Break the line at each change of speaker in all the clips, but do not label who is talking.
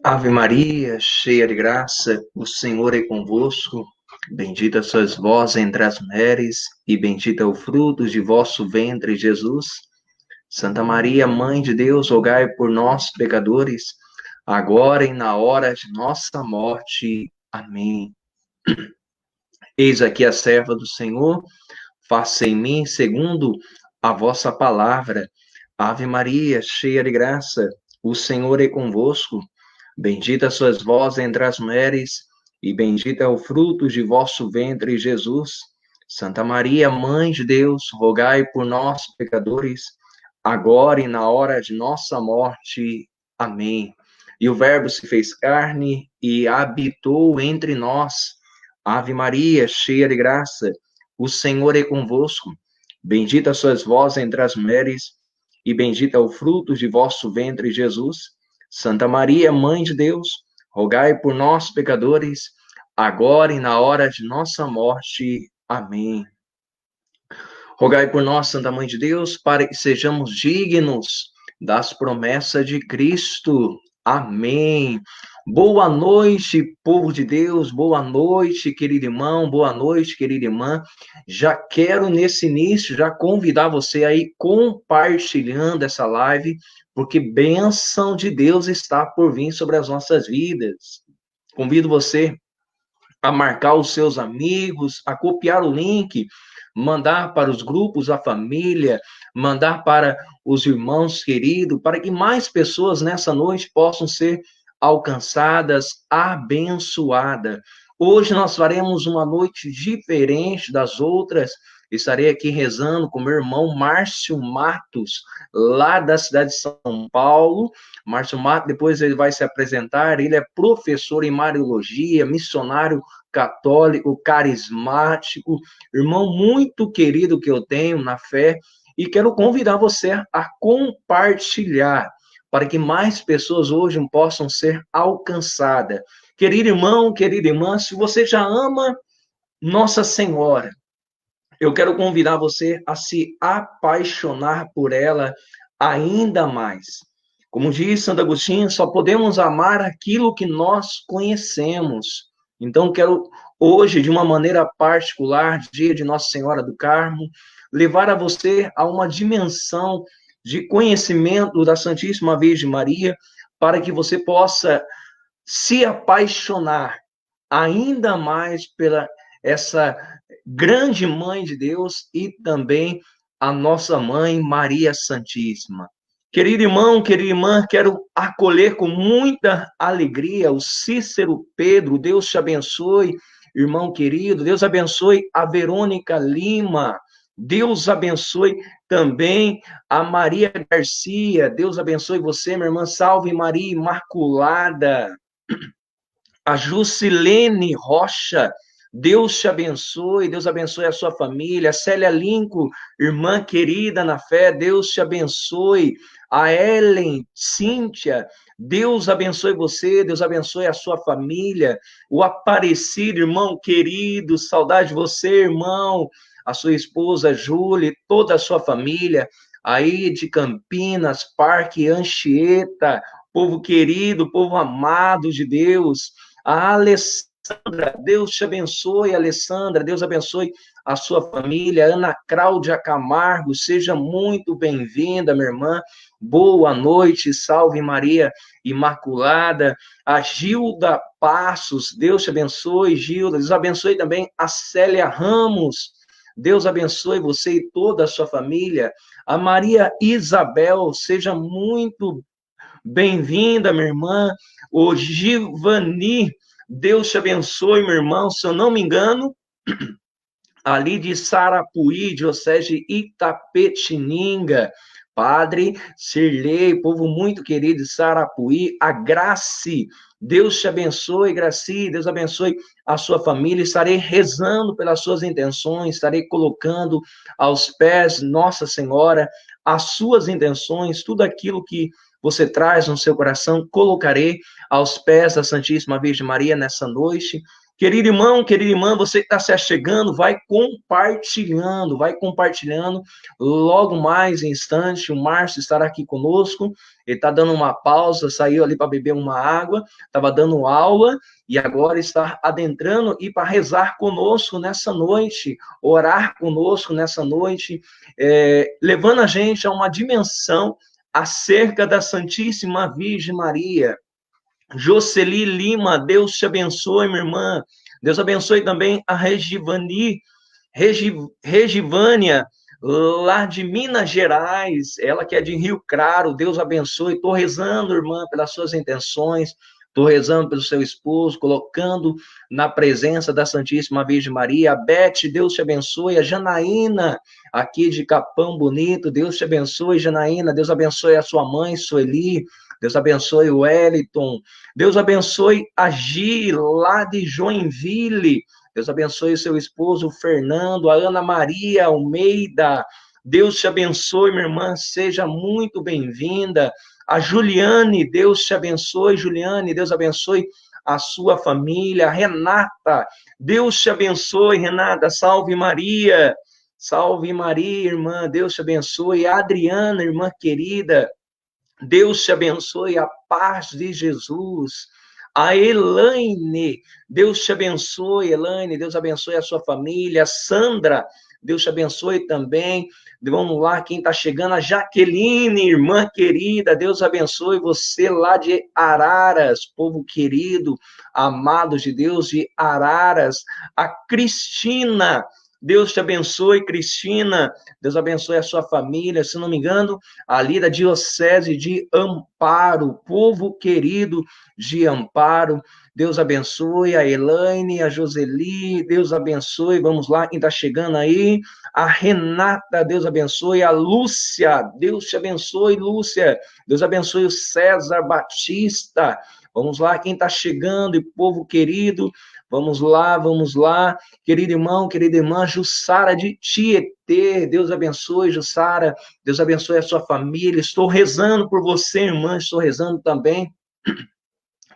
Ave Maria, cheia de graça, o Senhor é convosco. Bendita sois vós entre as mulheres, e bendito é o fruto de vosso ventre, Jesus. Santa Maria, Mãe de Deus, rogai por nós, pecadores, agora e na hora de nossa morte. Amém. Eis aqui a serva do Senhor, faça em mim segundo a vossa palavra. Ave Maria, cheia de graça, o Senhor é convosco. Bendita sois vós entre as mulheres, e bendito é o fruto de vosso ventre, Jesus. Santa Maria, Mãe de Deus, rogai por nós, pecadores, agora e na hora de nossa morte. Amém. E o Verbo se fez carne e habitou entre nós. Ave Maria, cheia de graça, o Senhor é convosco. Bendita sois vós entre as mulheres, e bendito é o fruto de vosso ventre, Jesus. Santa Maria, Mãe de Deus, rogai por nós, pecadores, agora e na hora de nossa morte. Amém. Rogai por nós, Santa Mãe de Deus, para que sejamos dignos das promessas de Cristo. Amém. Boa noite, povo de Deus, boa noite, querido irmão, boa noite, querida irmã. Já quero, nesse início, já convidar você aí compartilhando essa live, porque bênção de Deus está por vir sobre as nossas vidas. Convido você a marcar os seus amigos, a copiar o link, mandar para os grupos da família, mandar para os irmãos queridos, para que mais pessoas nessa noite possam ser alcançadas, abençoadas. Hoje nós faremos uma noite diferente das outras. Estarei aqui rezando com meu irmão Márcio Matos, lá da cidade de São Paulo. Márcio Matos, depois ele vai se apresentar. Ele é professor em Mariologia, missionário católico, carismático, irmão muito querido que eu tenho na fé, e quero convidar você a compartilhar, para que mais pessoas hoje possam ser alcançadas. Querido irmão, querida irmã, se você já ama Nossa Senhora, eu quero convidar você a se apaixonar por ela ainda mais. Como diz Santo Agostinho, só podemos amar aquilo que nós conhecemos. Então, quero hoje, de uma maneira particular, dia de Nossa Senhora do Carmo, levar a você a uma dimensão de conhecimento da Santíssima Virgem Maria, para que você possa se apaixonar ainda mais pela essa grande mãe de Deus e também a nossa mãe Maria Santíssima. Querido irmão, querida irmã, quero acolher com muita alegria o Cícero Pedro. Deus te abençoe, irmão querido. Deus abençoe a Verônica Lima. Deus abençoe também a Maria Garcia. Deus abençoe você, minha irmã. Salve Maria Imaculada. A Jusilene Rocha, Deus te abençoe, Deus abençoe a sua família. A Célia Linco, irmã querida na fé, Deus te abençoe. A Ellen, Cíntia, Deus abençoe você, Deus abençoe a sua família. O Aparecido, irmão querido, saudade de você, irmão. A sua esposa, Júlia, toda a sua família, aí de Campinas, Parque Anchieta, povo querido, povo amado de Deus. A Alessandra, Deus te abençoe, Alessandra, Deus abençoe a sua família. Ana Cláudia Camargo, seja muito bem-vinda, minha irmã. Boa noite, salve Maria Imaculada. A Gilda Passos, Deus te abençoe, Gilda. Deus abençoe também a Célia Ramos. Deus abençoe você e toda a sua família. A Maria Isabel, seja muito bem-vinda, minha irmã. O Givani, Deus te abençoe, meu irmão. Se eu não me engano, ali de Sarapuí, diocese de Itapetininga. Padre Sirlei, povo muito querido de Sarapuí, a Grace, Deus te abençoe, Graci, Deus abençoe a sua família. Estarei rezando pelas suas intenções, estarei colocando aos pés Nossa Senhora as suas intenções, tudo aquilo que você traz no seu coração, colocarei aos pés da Santíssima Virgem Maria nessa noite. Querido irmão, querida irmã, você que está se achegando, vai compartilhando, vai compartilhando. Logo mais em instante, o Márcio estará aqui conosco. Ele está dando uma pausa, saiu ali para beber uma água, estava dando aula e agora está adentrando e para rezar conosco nessa noite, orar conosco nessa noite, levando a gente a uma dimensão acerca da Santíssima Virgem Maria. Jocely Lima, Deus te abençoe, minha irmã. Deus abençoe também a Regivânia, lá de Minas Gerais, ela que é de Rio Claro, Deus abençoe. Estou rezando, irmã, pelas suas intenções, estou rezando pelo seu esposo, colocando na presença da Santíssima Virgem Maria. A Beth, Deus te abençoe. A Janaína, aqui de Capão Bonito, Deus te abençoe, Janaína. Deus abençoe a sua mãe, Sueli. Deus abençoe o Wellington. Deus abençoe a Gi, lá de Joinville. Deus abençoe o seu esposo, Fernando, a Ana Maria Almeida. Deus te abençoe, minha irmã, seja muito bem-vinda. A Juliane, Deus te abençoe, Juliane, Deus abençoe a sua família. Renata, Deus te abençoe, Renata, salve Maria. Salve Maria, irmã, Deus te abençoe. A Adriana, irmã querida, Deus te abençoe, a paz de Jesus. A Elaine, Deus te abençoe, Elaine, Deus abençoe a sua família. Sandra, Deus te abençoe também. Vamos lá, quem está chegando, a Jaqueline, irmã querida, Deus abençoe você lá de Araras, povo querido, amados de Deus de Araras. A Cristina, Deus te abençoe, Cristina, Deus abençoe a sua família, se não me engano, ali da Diocese de Amparo, povo querido de Amparo, Deus abençoe a Elaine, a Joseli, Deus abençoe, vamos lá, quem está chegando aí, a Renata, Deus abençoe, a Lúcia, Deus te abençoe, Lúcia, Deus abençoe o César Batista, vamos lá, quem está chegando, e povo querido, vamos lá, querido irmão, querida irmã, Jussara de Tietê, Deus abençoe, Jussara, Deus abençoe a sua família, estou rezando por você, irmã, estou rezando também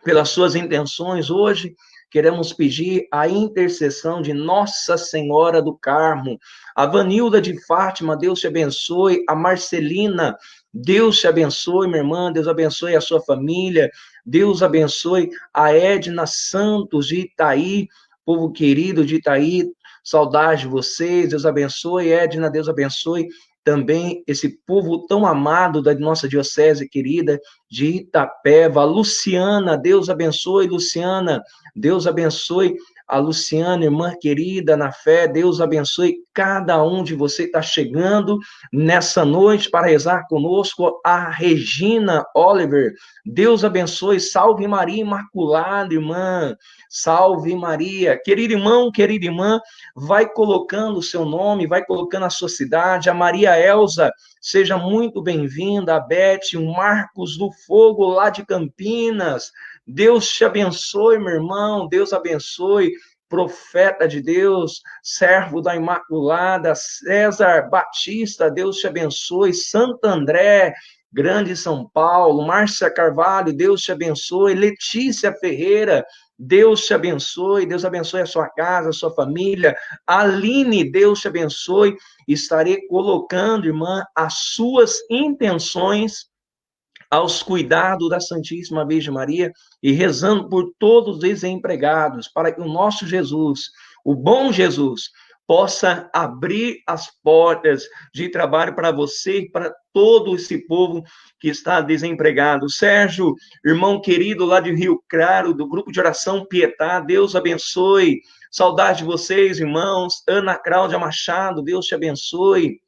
pelas suas intenções. Hoje queremos pedir a intercessão de Nossa Senhora do Carmo, a Vanilda de Fátima, Deus te abençoe, a Marcelina, Deus te abençoe, minha irmã, Deus abençoe a sua família, Deus abençoe a Edna Santos de Itaí, povo querido de Itaí, saudade de vocês, Deus abençoe, Edna, Deus abençoe também esse povo tão amado da nossa diocese querida de Itapeva. Luciana, Deus abençoe, Luciana, Deus abençoe a Luciana, irmã querida na fé, Deus abençoe cada um de vocês que está chegando nessa noite para rezar conosco, a Regina Oliver, Deus abençoe, salve Maria Imaculada, irmã, salve Maria, querido irmão, querida irmã, vai colocando o seu nome, vai colocando a sua cidade, a Maria Elza, seja muito bem-vinda, a Beth, o Marcos do Fogo, lá de Campinas, Deus te abençoe, meu irmão, Deus abençoe, profeta de Deus, servo da Imaculada, César Batista, Deus te abençoe, Santo André, Grande São Paulo, Márcia Carvalho, Deus te abençoe, Letícia Ferreira, Deus te abençoe, Deus abençoe a sua casa, a sua família, Aline, Deus te abençoe, estarei colocando, irmã, as suas intenções aos cuidados da Santíssima Virgem Maria e rezando por todos os desempregados, para que o nosso Jesus, o bom Jesus, possa abrir as portas de trabalho para você e para todo esse povo que está desempregado. Sérgio, irmão querido lá de Rio Claro, do grupo de oração Pietá, Deus abençoe. Saudade de vocês, irmãos. Ana Cláudia Machado, Deus te abençoe.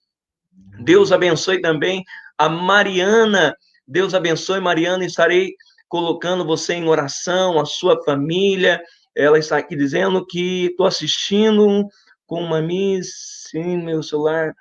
Deus abençoe também a Mariana. Deus abençoe, Mariana. Estarei colocando você em oração, a sua família. Ela está aqui dizendo que estou assistindo com uma miss, sim, meu celular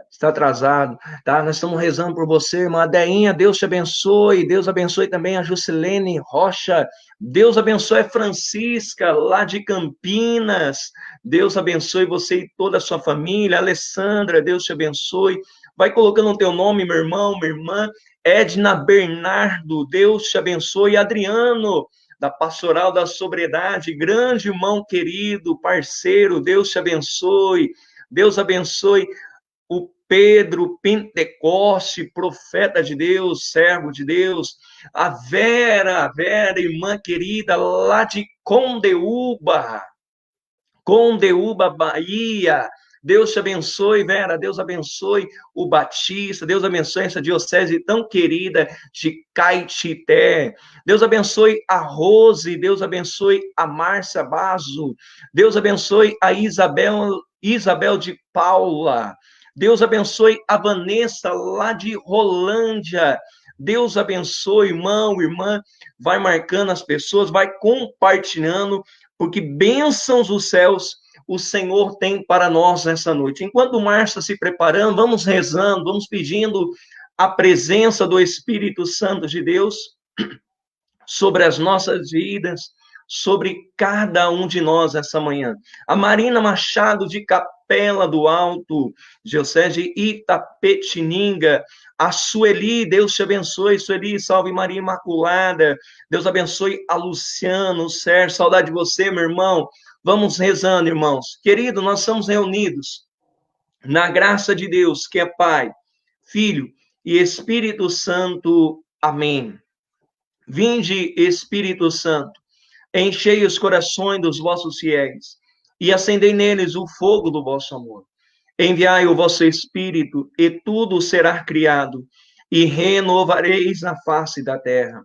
está atrasado, tá? Nós estamos rezando por você, irmã Deinha, Deus te abençoe, Deus abençoe também a Juscelene Rocha, Deus abençoe a Francisca, lá de Campinas, Deus abençoe você e toda a sua família, Alessandra, Deus te abençoe, vai colocando o teu nome, meu irmão, minha irmã, Edna Bernardo, Deus te abençoe, Adriano, da Pastoral da Sobriedade, grande irmão querido, parceiro, Deus te abençoe, Deus abençoe o Pedro Pentecoste, profeta de Deus, servo de Deus, a Vera, irmã querida, lá de Condeúba, Bahia. Deus te abençoe, Vera. Deus abençoe o Batista. Deus abençoe essa diocese tão querida de Caetité. Deus abençoe a Rose. Deus abençoe a Márcia Bazo. Deus abençoe a Isabel de Paula. Deus abençoe a Vanessa, lá de Rolândia. Deus abençoe, irmão, irmã. Vai marcando as pessoas, vai compartilhando, porque bênçãos dos céus o Senhor tem para nós nessa noite. Enquanto o Márcio está se preparando, vamos rezando, vamos pedindo a presença do Espírito Santo de Deus sobre as nossas vidas, sobre cada um de nós essa manhã. A Marina Machado, de Capela do Alto, diocese de Itapetininga. A Sueli, Deus te abençoe, Sueli, salve Maria Imaculada. Deus abençoe a Luciano, o Sérgio, saudade de você, meu irmão. Vamos rezando, irmãos. Querido, nós estamos reunidos na graça de Deus, que é Pai, Filho e Espírito Santo. Amém. Vinde, Espírito Santo, enchei os corações dos vossos fiéis e acendei neles o fogo do vosso amor. Enviai o vosso Espírito e tudo será criado e renovareis a face da terra.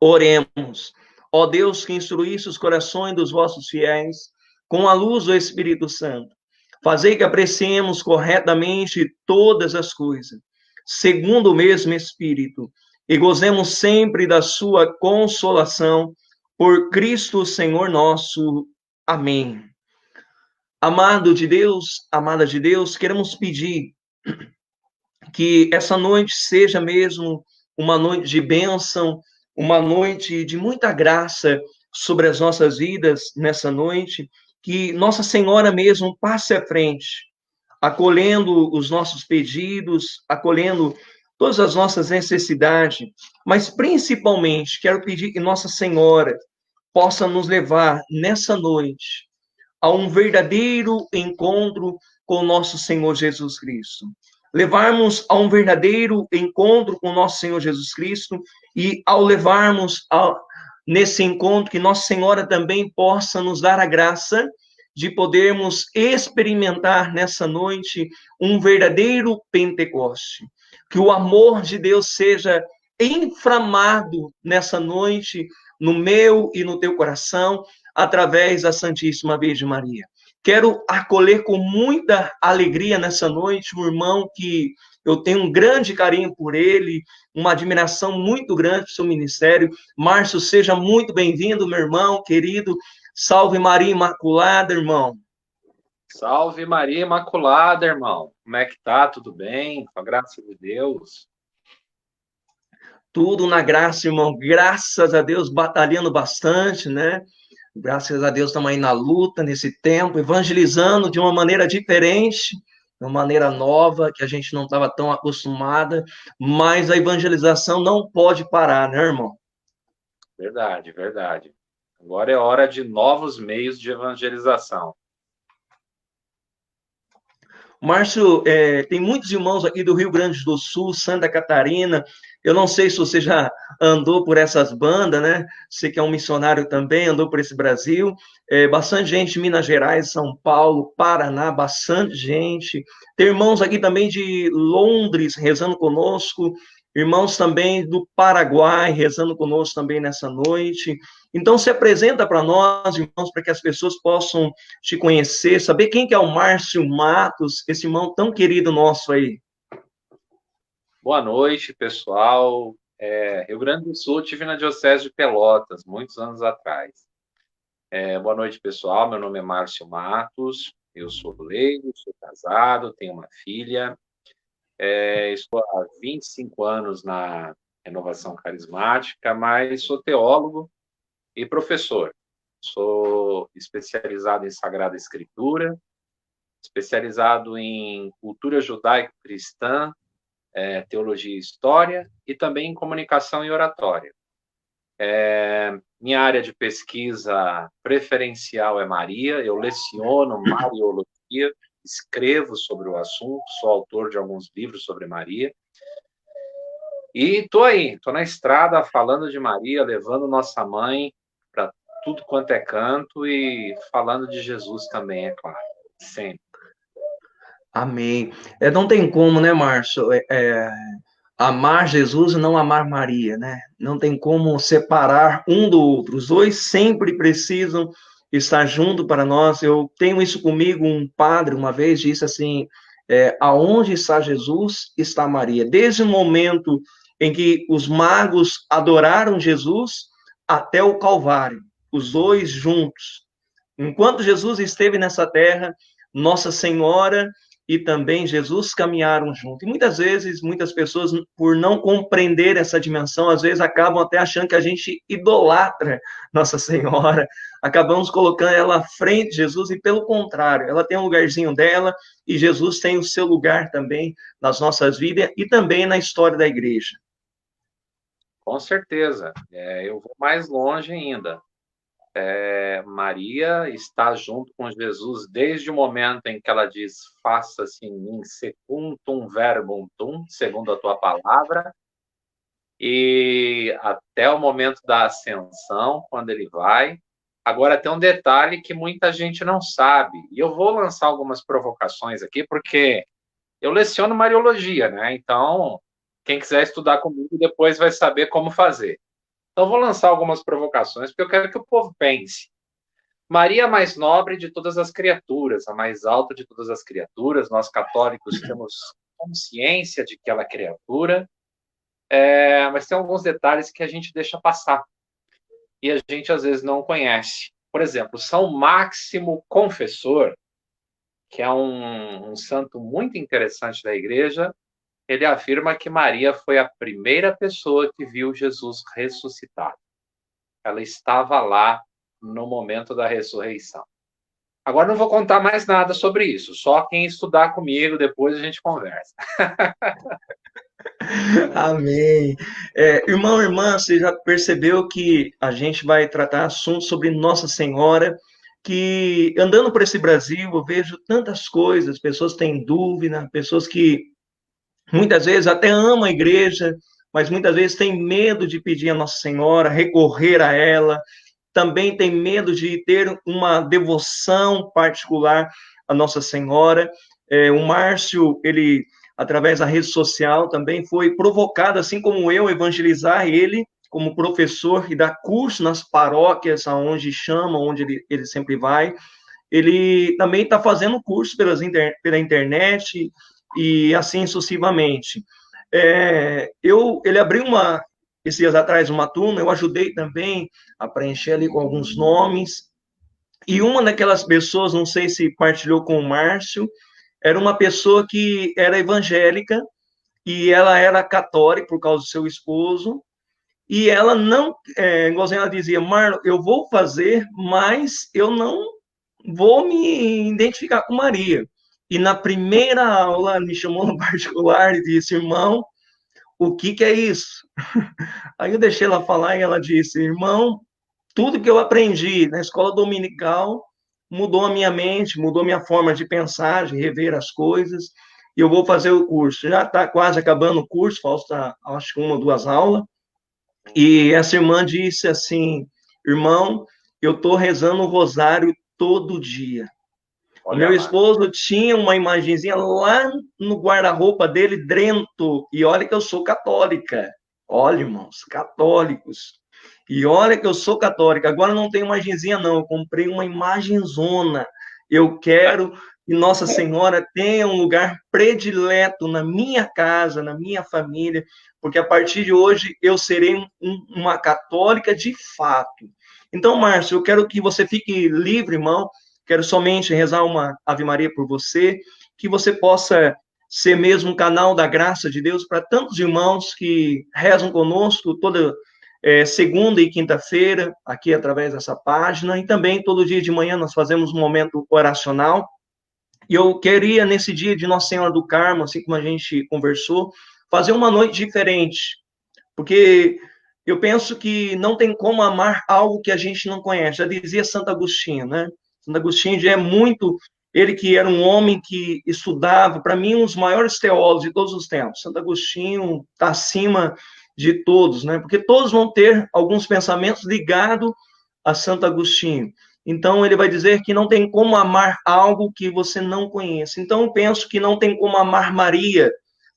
Oremos. Ó Deus, que instruísse os corações dos vossos fiéis com a luz do Espírito Santo, fazei que apreciemos corretamente todas as coisas, segundo o mesmo Espírito, e gozemos sempre da sua consolação, por Cristo Senhor nosso. Amém. Amado de Deus, amada de Deus, queremos pedir que essa noite seja mesmo uma noite de bênção, uma noite de muita graça sobre as nossas vidas nessa noite, que Nossa Senhora mesmo passe à frente, acolhendo os nossos pedidos, acolhendo todas as nossas necessidades, mas principalmente quero pedir que Nossa Senhora possa nos levar nessa noite a um verdadeiro encontro com nosso Senhor Jesus Cristo. Levarmos a um verdadeiro encontro com nosso Senhor Jesus Cristo e ao levarmos nesse encontro que Nossa Senhora também possa nos dar a graça de podermos experimentar nessa noite um verdadeiro Pentecoste. Que o amor de Deus seja inflamado nessa noite no meu e no teu coração, através da Santíssima Virgem Maria. Quero acolher com muita alegria nessa noite um irmão que eu tenho um grande carinho por ele, uma admiração muito grande pelo seu ministério. Márcio, seja muito bem-vindo, meu irmão querido. Salve Maria Imaculada, irmão.
Salve Maria Imaculada, irmão. Como é que tá? Tudo bem? Com a graça de Deus.
Tudo na graça, irmão. Graças a Deus, batalhando bastante, né? Graças a Deus estamos aí na luta, nesse tempo, evangelizando de uma maneira diferente, de uma maneira nova, que a gente não estava tão acostumada, mas a evangelização não pode parar, né, irmão?
Verdade, verdade. Agora é hora de novos meios de evangelização.
Márcio, tem muitos irmãos aqui do Rio Grande do Sul, Santa Catarina. Eu não sei se você já andou por essas bandas, né? Você que é um missionário também, andou por esse Brasil. Bastante gente de Minas Gerais, São Paulo, Paraná, bastante gente. Tem irmãos aqui também de Londres rezando conosco. Irmãos também do Paraguai rezando conosco também nessa noite. Então, se apresenta para nós, irmãos, para que as pessoas possam te conhecer, saber quem que é o Márcio Matos, esse irmão tão querido nosso aí.
Boa noite, pessoal. Rio Grande do Sul, estive na Diocese de Pelotas, muitos anos atrás. Boa noite, pessoal. Meu nome é Márcio Matos, eu sou leigo, sou casado, tenho uma filha. Estou há 25 anos na Renovação Carismática, mas sou teólogo e professor. Sou especializado em Sagrada Escritura, especializado em cultura judaico-cristã, teologia e história, e também em comunicação e oratória. Minha área de pesquisa preferencial é Maria, eu leciono Mariologia, escrevo sobre o assunto, sou autor de alguns livros sobre Maria. E estou na estrada falando de Maria, levando nossa mãe para tudo quanto é canto e falando de Jesus também, é claro, sempre.
Amém. Não tem como, né, Márcio? Amar Jesus e não amar Maria, né? Não tem como separar um do outro. Os dois sempre precisam estar junto para nós. Eu tenho isso comigo. Um padre uma vez disse assim: aonde está Jesus, está Maria. Desde o momento em que os magos adoraram Jesus até o Calvário, os dois juntos. Enquanto Jesus esteve nessa terra, Nossa Senhora e também Jesus caminharam junto. E muitas vezes, muitas pessoas, por não compreender essa dimensão, às vezes acabam até achando que a gente idolatra Nossa Senhora, acabamos colocando ela à frente de Jesus, e pelo contrário, ela tem um lugarzinho dela, e Jesus tem o seu lugar também nas nossas vidas e também na história da igreja.
Com certeza. Eu vou mais longe ainda. Maria está junto com Jesus desde o momento em que ela diz: faça-se em mim secundum verbum tum, segundo a tua palavra, e até o momento da ascensão, quando ele vai. Agora, tem um detalhe que muita gente não sabe, e eu vou lançar algumas provocações aqui, porque eu leciono Mariologia, né? Então, quem quiser estudar comigo depois vai saber como fazer. Então, vou lançar algumas provocações, porque eu quero que o povo pense. Maria, a mais nobre de todas as criaturas, a mais alta de todas as criaturas, nós católicos temos consciência de que ela é criatura, mas tem alguns detalhes que a gente deixa passar e a gente às vezes não conhece. Por exemplo, São Máximo Confessor, que é um santo muito interessante da igreja, ele afirma que Maria foi a primeira pessoa que viu Jesus ressuscitado. Ela estava lá no momento da ressurreição. Agora não vou contar mais nada sobre isso, só quem estudar comigo, depois a gente conversa.
Amém. Irmão, irmã, você já percebeu que a gente vai tratar assuntos sobre Nossa Senhora, que andando por esse Brasil eu vejo tantas coisas, pessoas têm dúvida, pessoas que muitas vezes até amam a igreja, mas muitas vezes têm medo de pedir a Nossa Senhora, recorrer a ela, também tem medo de ter uma devoção particular a Nossa Senhora. O Márcio, ele, através da rede social, também foi provocado, assim como eu, evangelizar ele como professor e dar curso nas paróquias, aonde chama, onde ele sempre vai. Ele também está fazendo curso pela internet e assim sucessivamente. Ele abriu esses dias atrás uma turma, eu ajudei também a preencher ali com alguns nomes, e uma daquelas pessoas, não sei se partilhou com o Márcio, era uma pessoa que era evangélica, e ela era católica por causa do seu esposo, e ela não, igualzinho ela dizia: Marlon, eu vou fazer, mas eu não vou me identificar com Maria. E na primeira aula, me chamou no particular e disse: irmão, o que é isso? Aí eu deixei ela falar e ela disse: irmão, tudo que eu aprendi na escola dominical mudou a minha mente, mudou a minha forma de pensar, de rever as coisas, e eu vou fazer o curso. Já está quase acabando o curso, falta acho que 1 ou 2 aulas, e essa irmã disse assim: irmão, eu estou rezando o rosário todo dia. O meu esposo tinha uma imagenzinha lá no guarda-roupa dele, drento, e olha que eu sou católica. Olha, irmãos, católicos. E olha que eu sou católica. Agora não tenho imagenzinha, não. Eu comprei uma imagenzona. Eu quero que Nossa Senhora tenha um lugar predileto na minha casa, na minha família, porque a partir de hoje eu serei uma católica de fato. Então, Márcio, eu quero que você fique livre, irmão. Quero somente rezar uma Ave Maria por você, que você possa ser mesmo um canal da graça de Deus para tantos irmãos que rezam conosco toda segunda e quinta-feira, aqui através dessa página, e também todo dia de manhã nós fazemos um momento oracional. E eu queria, nesse dia de Nossa Senhora do Carmo, assim como a gente conversou, fazer uma noite diferente, porque Eu penso que não tem como amar algo que a gente não conhece. Já dizia Santo Agostinho, né? Santo Agostinho já é muito. Ele que era um homem que estudava, para mim, um dos maiores teólogos de todos os tempos. Santo Agostinho está acima de todos, né? Porque todos vão ter alguns pensamentos ligados a Santo Agostinho. Então, ele vai dizer que não tem como amar algo que você não conhece. Então, eu penso que não tem como amar Maria,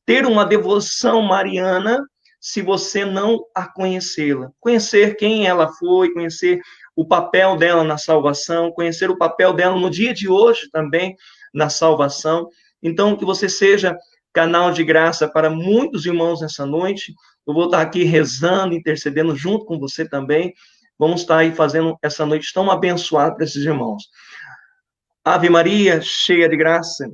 ter uma devoção mariana, se você não a conhecê-la. Conhecer quem ela foi, conhecer o papel dela na salvação, conhecer o papel dela no dia de hoje também na salvação. Então, que você seja canal de graça para muitos irmãos nessa noite. Eu vou estar aqui rezando, intercedendo junto com você também. Vamos estar aí fazendo essa noite tão abençoada para esses irmãos. Ave Maria, cheia de graça,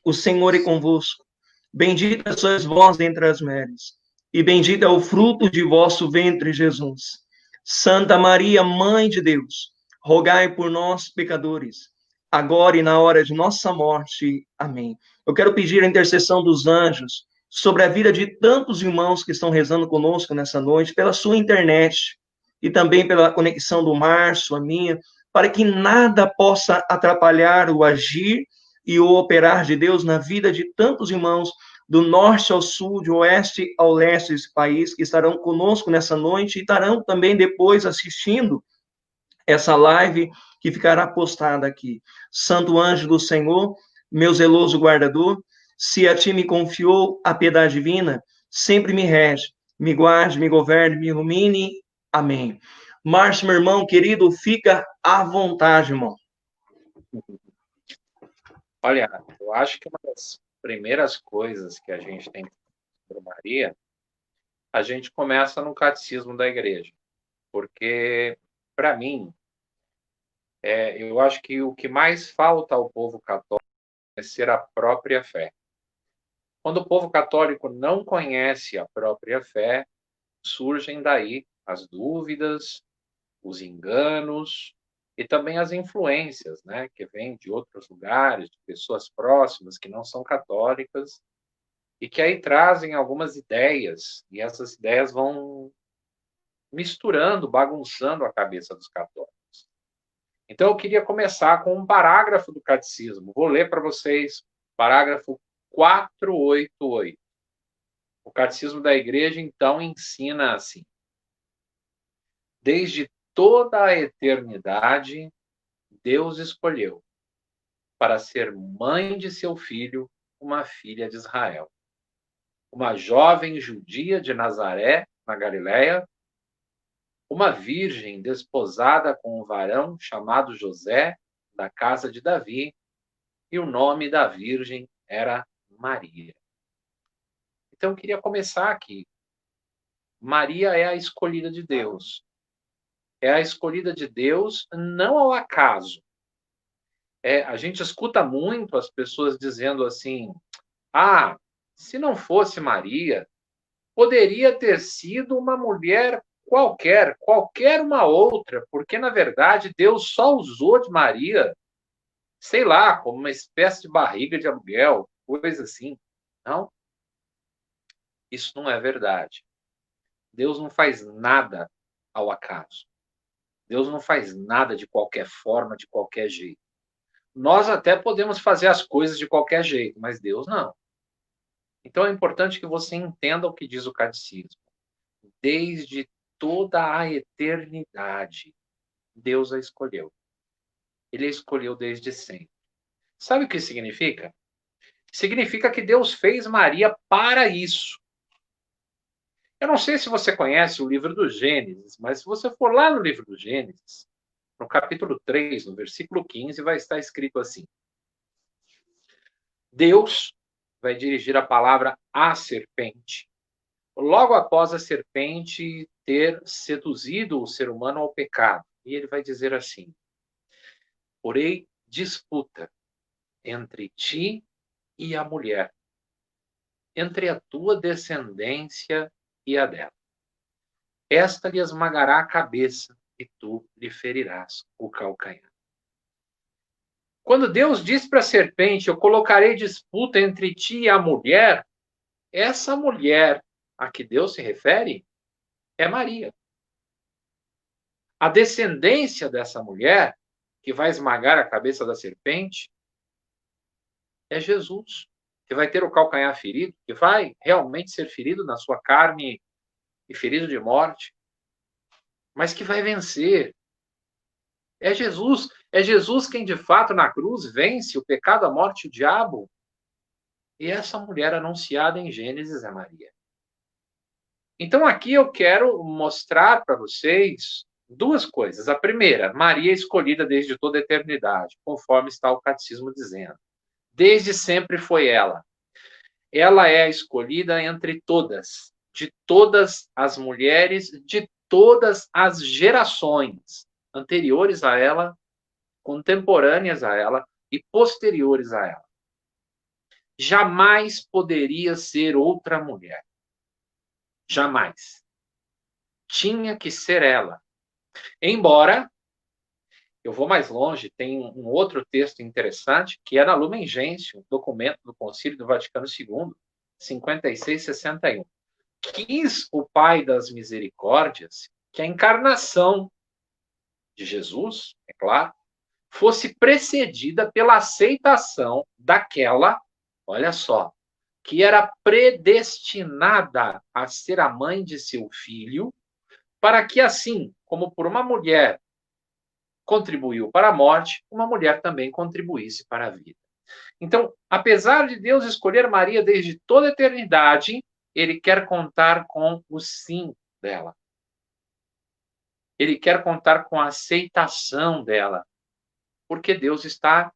o Senhor é convosco. Bendita sois vós entre as mulheres, e bendito é o fruto de vosso ventre, Jesus. Santa Maria, Mãe de Deus, rogai por nós, pecadores, agora e na hora de nossa morte. Amém. Eu quero pedir a intercessão dos anjos sobre a vida de tantos irmãos que estão rezando conosco nessa noite, pela sua internet, e também pela conexão do Márcio, a minha, para que nada possa atrapalhar o agir e o operar de Deus na vida de tantos irmãos do norte ao sul, de oeste ao leste desse país, que estarão conosco nessa noite e estarão também depois assistindo essa live que ficará postada aqui. Santo anjo do Senhor, meu zeloso guardador, se a ti me confiou a piedade divina, sempre me rege, me guarde, me governe, me ilumine. Amém. Márcio, meu irmão querido, fica à vontade, irmão.
Olha, eu acho que uma das primeiras coisas que a gente tem que fazer para Maria, a gente começa no catecismo da igreja. Porque, para mim, eu acho que o que mais falta ao povo católico é ser a própria fé. Quando o povo católico não conhece a própria fé, surgem daí as dúvidas, os enganos e também as influências, né, que vêm de outros lugares, de pessoas próximas que não são católicas e que aí trazem algumas ideias e essas ideias vão misturando, bagunçando a cabeça dos católicos. Então eu queria começar com um parágrafo do catecismo. Vou ler para vocês, parágrafo 488. O catecismo da igreja então ensina assim: desde toda a eternidade, Deus escolheu para ser mãe de seu filho uma filha de Israel. Uma jovem judia de Nazaré, na Galiléia, uma virgem desposada com um varão chamado José, da casa de Davi, e o nome da virgem era Maria. Então eu queria começar aqui. Maria é a escolhida de Deus. É a escolhida de Deus não ao acaso. A gente escuta muito as pessoas dizendo assim: ah, se não fosse Maria, poderia ter sido uma mulher qualquer uma outra, porque na verdade Deus só usou de Maria, sei lá, como uma espécie de barriga de aluguel, coisa assim. Não, isso não é verdade. Deus não faz nada ao acaso. Deus não faz nada de qualquer forma, de qualquer jeito. Nós até podemos fazer as coisas de qualquer jeito, mas Deus não. Então é importante que você entenda o que diz o catecismo. Desde toda a eternidade, Deus a escolheu. Ele a escolheu desde sempre. Sabe o que significa? Significa que Deus fez Maria para isso. Eu não sei se você conhece o livro do Gênesis, mas se você for lá no livro do Gênesis, no capítulo 3, no versículo 15, vai estar escrito assim: Deus vai dirigir a palavra à serpente, logo após a serpente ter seduzido o ser humano ao pecado. E ele vai dizer assim: porém, disputa entre ti e a mulher, entre a tua descendência e a dela. Esta lhe esmagará a cabeça e tu lhe ferirás o calcanhar. Quando Deus diz para a serpente: eu colocarei disputa entre ti e a mulher, essa mulher a que Deus se refere é Maria. A descendência dessa mulher, que vai esmagar a cabeça da serpente, é Jesus, que vai ter o calcanhar ferido, que vai realmente ser ferido na sua carne e ferido de morte, mas que vai vencer. É Jesus quem de fato na cruz vence o pecado, a morte e o diabo. E essa mulher anunciada em Gênesis é Maria. Então aqui eu quero mostrar para vocês duas coisas. A primeira, Maria é escolhida desde toda a eternidade, conforme está o catecismo dizendo. Desde sempre foi ela. Ela é a escolhida entre todas, de todas as mulheres, de todas as gerações anteriores a ela, contemporâneas a ela e posteriores a ela. Jamais poderia ser outra mulher. Jamais. Tinha que ser ela. Embora, eu vou mais longe, tem um outro texto interessante, que é na Lumen Gentium, documento do Concílio do Vaticano II, 56-61. Quis o Pai das Misericórdias que a encarnação de Jesus, é claro, fosse precedida pela aceitação daquela, olha só, que era predestinada a ser a mãe de seu filho, para que assim, como por uma mulher contribuiu para a morte, uma mulher também contribuísse para a vida. Então, apesar de Deus escolher Maria desde toda a eternidade, ele quer contar com o sim dela. Ele quer contar com a aceitação dela, porque Deus está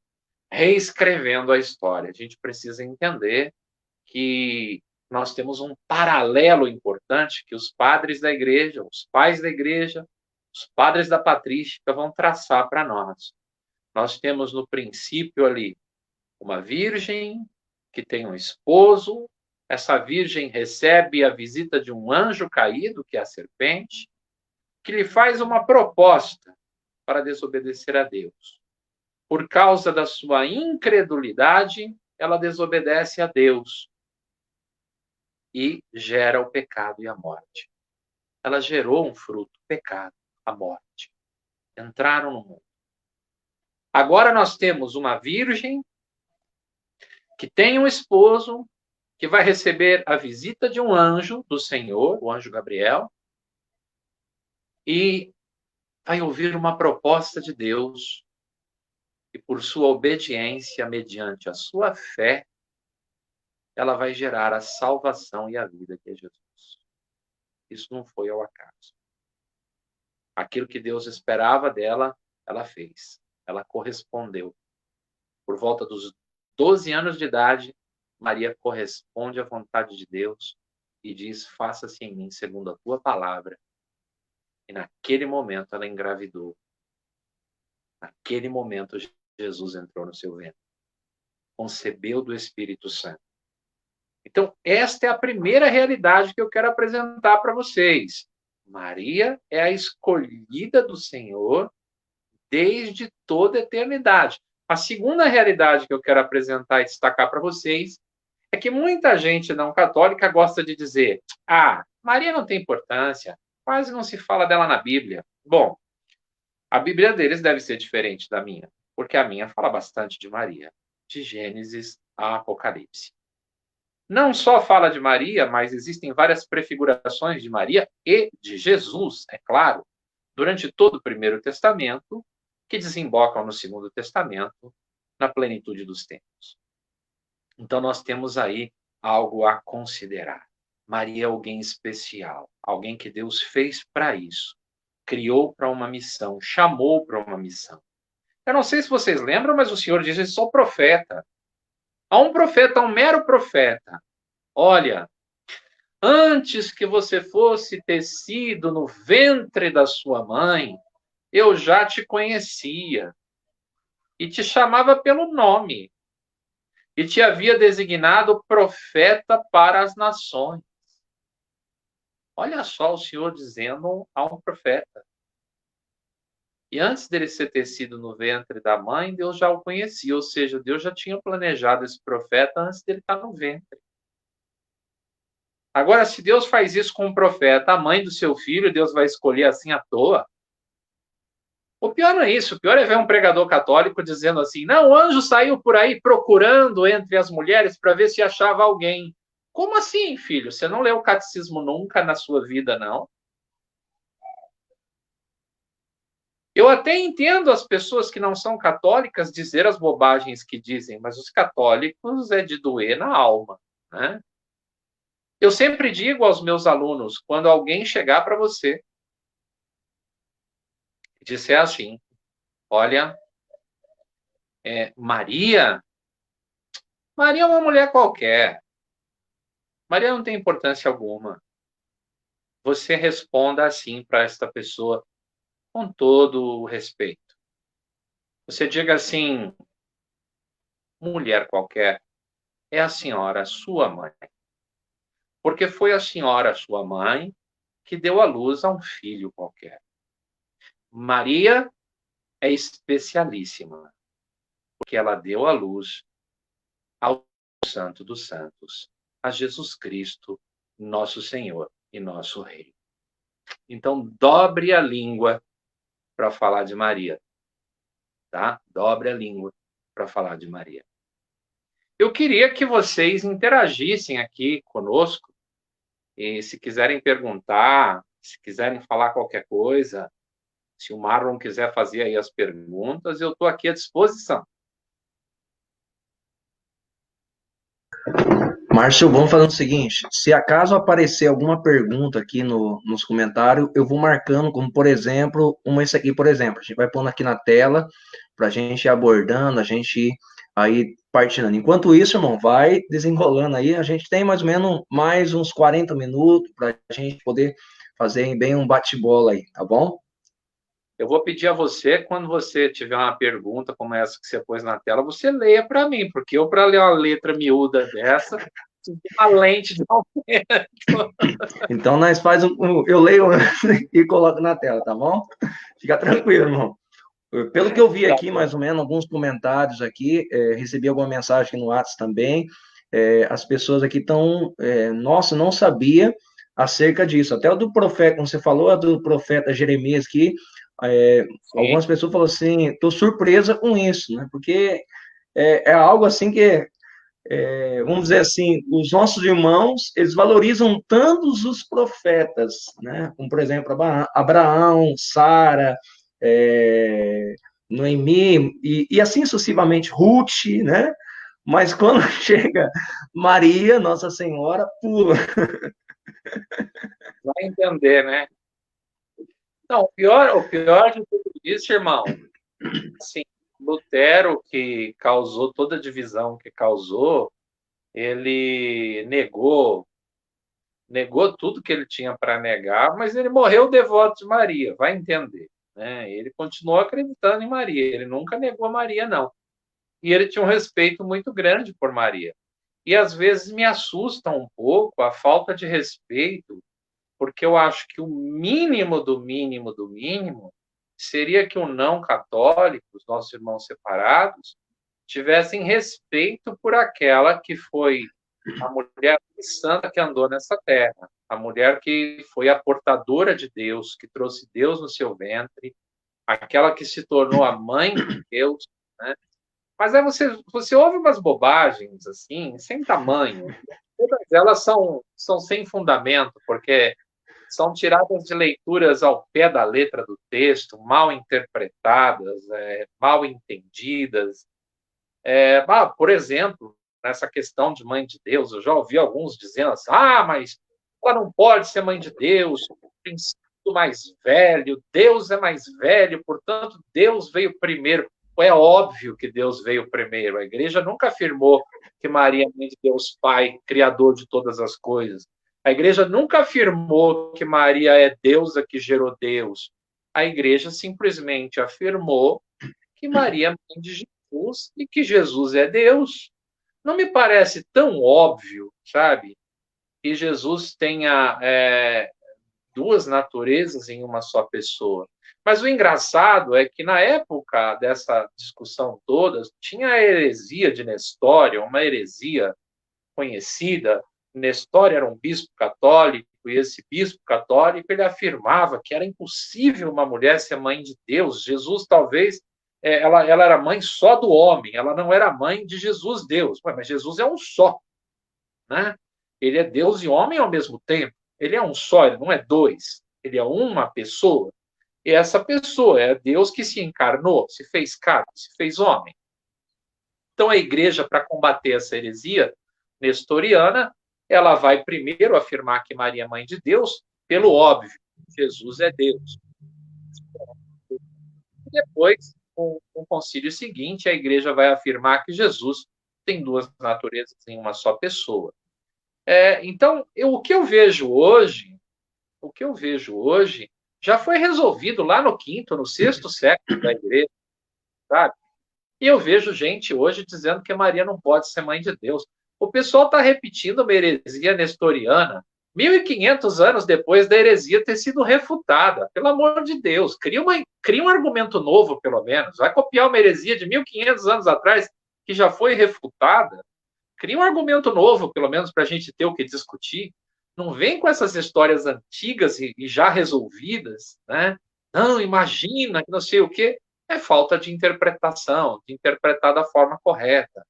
reescrevendo a história. A gente precisa entender que nós temos um paralelo importante que os padres da igreja, os pais da igreja, os padres da patrística vão traçar para nós. Nós temos no princípio ali uma virgem que tem um esposo, essa virgem recebe a visita de um anjo caído, que é a serpente, que lhe faz uma proposta para desobedecer a Deus. Por causa da sua incredulidade, ela desobedece a Deus e gera o pecado e a morte. Ela gerou um fruto, o pecado, a morte. Entraram no mundo. Agora nós temos uma virgem que tem um esposo que vai receber a visita de um anjo do Senhor, o anjo Gabriel, e vai ouvir uma proposta de Deus, e por sua obediência, mediante a sua fé, ela vai gerar a salvação e a vida que é Jesus. Isso não foi ao acaso. Aquilo que Deus esperava dela, ela fez. Ela correspondeu. Por volta dos 12 anos de idade, Maria corresponde à vontade de Deus e diz: faça-se em mim segundo a tua palavra. E naquele momento ela engravidou. Naquele momento Jesus entrou no seu ventre. Concebeu do Espírito Santo. Então, esta é a primeira realidade que eu quero apresentar para vocês. Maria é a escolhida do Senhor desde toda a eternidade. A segunda realidade que eu quero apresentar e destacar para vocês é que muita gente não católica gosta de dizer: ah, Maria não tem importância, quase não se fala dela na Bíblia. Bom, a Bíblia deles deve ser diferente da minha, porque a minha fala bastante de Maria, de Gênesis a Apocalipse. Não só fala de Maria, mas existem várias prefigurações de Maria e de Jesus, é claro, durante todo o Primeiro Testamento, que desembocam no Segundo Testamento, na plenitude dos tempos. Então, nós temos aí algo a considerar. Maria é alguém especial, alguém que Deus fez para isso, criou para uma missão, chamou para uma missão. Eu não sei se vocês lembram, mas o Senhor diz: eu sou profeta. A um profeta, a um mero profeta. Olha, antes que você fosse tecido no ventre da sua mãe, eu já te conhecia e te chamava pelo nome e te havia designado profeta para as nações. Olha só o Senhor dizendo a um profeta. E antes dele ser tecido no ventre da mãe, Deus já o conhecia, ou seja, Deus já tinha planejado esse profeta antes dele estar no ventre. Agora, se Deus faz isso com um profeta, a mãe do seu filho, Deus vai escolher assim à toa? O pior não é isso, o pior é ver um pregador católico dizendo assim, não, o anjo saiu por aí procurando entre as mulheres para ver se achava alguém. Como assim, filho? Você não leu o catecismo nunca na sua vida, não? Eu até entendo as pessoas que não são católicas dizer as bobagens que dizem, mas os católicos é de doer na alma, né? Eu sempre digo aos meus alunos, quando alguém chegar para você e disser assim, olha, Maria é uma mulher qualquer, Maria não tem importância alguma. Você responda assim para esta pessoa com todo o respeito. Você diga assim, mulher qualquer, é a senhora sua mãe. Porque foi a senhora sua mãe que deu à luz a um filho qualquer. Maria é especialíssima, porque ela deu à luz ao Santo dos Santos, a Jesus Cristo, nosso Senhor e nosso Rei. Então, dobre a língua para falar de Maria, tá? Dobre a língua para falar de Maria. Eu queria que vocês interagissem aqui conosco, e se quiserem perguntar, se quiserem falar qualquer coisa, se o Marlon quiser fazer aí as perguntas, eu estou aqui à disposição.
Márcio, vamos fazer o seguinte: se acaso aparecer alguma pergunta aqui nos comentários, eu vou marcando, como por exemplo, esse aqui, por exemplo. A gente vai pondo aqui na tela para a gente ir abordando, a gente ir aí partilhando. Enquanto isso, irmão, vai desenrolando aí. A gente tem mais ou menos mais uns 40 minutos para a gente poder fazer bem um bate-bola aí, tá bom?
Eu vou pedir a você, quando você tiver uma pergunta como essa que você pôs na tela, você leia para mim, porque eu, para ler uma letra miúda dessa, uma lente de aumento.
Então, nós faz eu leio e coloco na tela, tá bom? Fica tranquilo, irmão. Pelo que eu vi
Tá
aqui,
bom.
mais ou menos, alguns comentários aqui, recebi alguma mensagem aqui no WhatsApp também, as pessoas aqui estão, nossa, não sabia acerca disso. Até o do profeta, como você falou, a do profeta Jeremias aqui,
Sim.
algumas pessoas falaram assim, estou surpresa com isso, né? Porque é algo assim que vamos dizer assim, os nossos irmãos, eles valorizam tantos os profetas, né? Como, por exemplo, Abraão, Sara, Noemi, e assim sucessivamente, Ruth, né? Mas quando chega Maria, Nossa Senhora, pula.
Vai entender, né? Não, o pior de tudo isso, irmão, assim, Lutero, que causou toda a divisão que causou, ele negou tudo que ele tinha para negar, mas ele morreu devoto de Maria, vai entender, né? Ele continuou acreditando em Maria, ele nunca negou Maria, não. E ele tinha um respeito muito grande por Maria. E às vezes me assusta um pouco a falta de respeito, porque eu acho que o mínimo do mínimo do mínimo seria que o não católico, os nossos irmãos separados, tivessem respeito por aquela que foi a mulher santa que andou nessa terra, a mulher que foi a portadora de Deus, que trouxe Deus no seu ventre, aquela que se tornou a mãe de Deus, né? Mas aí você ouve umas bobagens assim, sem tamanho. Todas elas são sem fundamento, porque são tiradas de leituras ao pé da letra do texto, mal interpretadas, mal entendidas. Por exemplo, nessa questão de mãe de Deus, eu já ouvi alguns dizendo assim, mas ela não pode ser mãe de Deus, o princípio mais velho, Deus é mais velho, portanto, Deus veio primeiro. É óbvio que Deus veio primeiro. A igreja nunca afirmou que Maria é mãe de Deus Pai, criador de todas as coisas. A igreja nunca afirmou que Maria é deusa que gerou Deus. A igreja simplesmente afirmou que Maria é mãe de Jesus e que Jesus é Deus. Não me parece tão óbvio, sabe, que Jesus tenha duas naturezas em uma só pessoa. Mas o engraçado é que na época dessa discussão toda, tinha a heresia de Nestório, uma heresia conhecida, Nestor era um bispo católico, e esse bispo católico ele afirmava que era impossível uma mulher ser mãe de Deus. Jesus, talvez, ela era mãe só do homem, ela não era mãe de Jesus, Deus. Mas Jesus é um só, né? Ele é Deus e homem ao mesmo tempo. Ele é um só, ele não é dois. Ele é uma pessoa. E essa pessoa é Deus que se encarnou, se fez carne, se fez homem. Então, a igreja, para combater essa heresia nestoriana, ela vai primeiro afirmar que Maria é mãe de Deus, pelo óbvio, Jesus é Deus. E depois, com o concílio seguinte, a igreja vai afirmar que Jesus tem duas naturezas em uma só pessoa. Então, o que eu vejo hoje, já foi resolvido lá no quinto, no sexto século da igreja, sabe? E eu vejo gente hoje dizendo que Maria não pode ser mãe de Deus. O pessoal está repetindo uma heresia nestoriana 1.500 anos depois da heresia ter sido refutada. Pelo amor de Deus, cria um argumento novo, pelo menos. Vai copiar uma heresia de 1.500 anos atrás que já foi refutada. Cria um argumento novo, pelo menos, para a gente ter o que discutir. Não vem com essas histórias antigas e já resolvidas, né? Não, imagina que não sei o quê. É falta de interpretação, de interpretar da forma correta.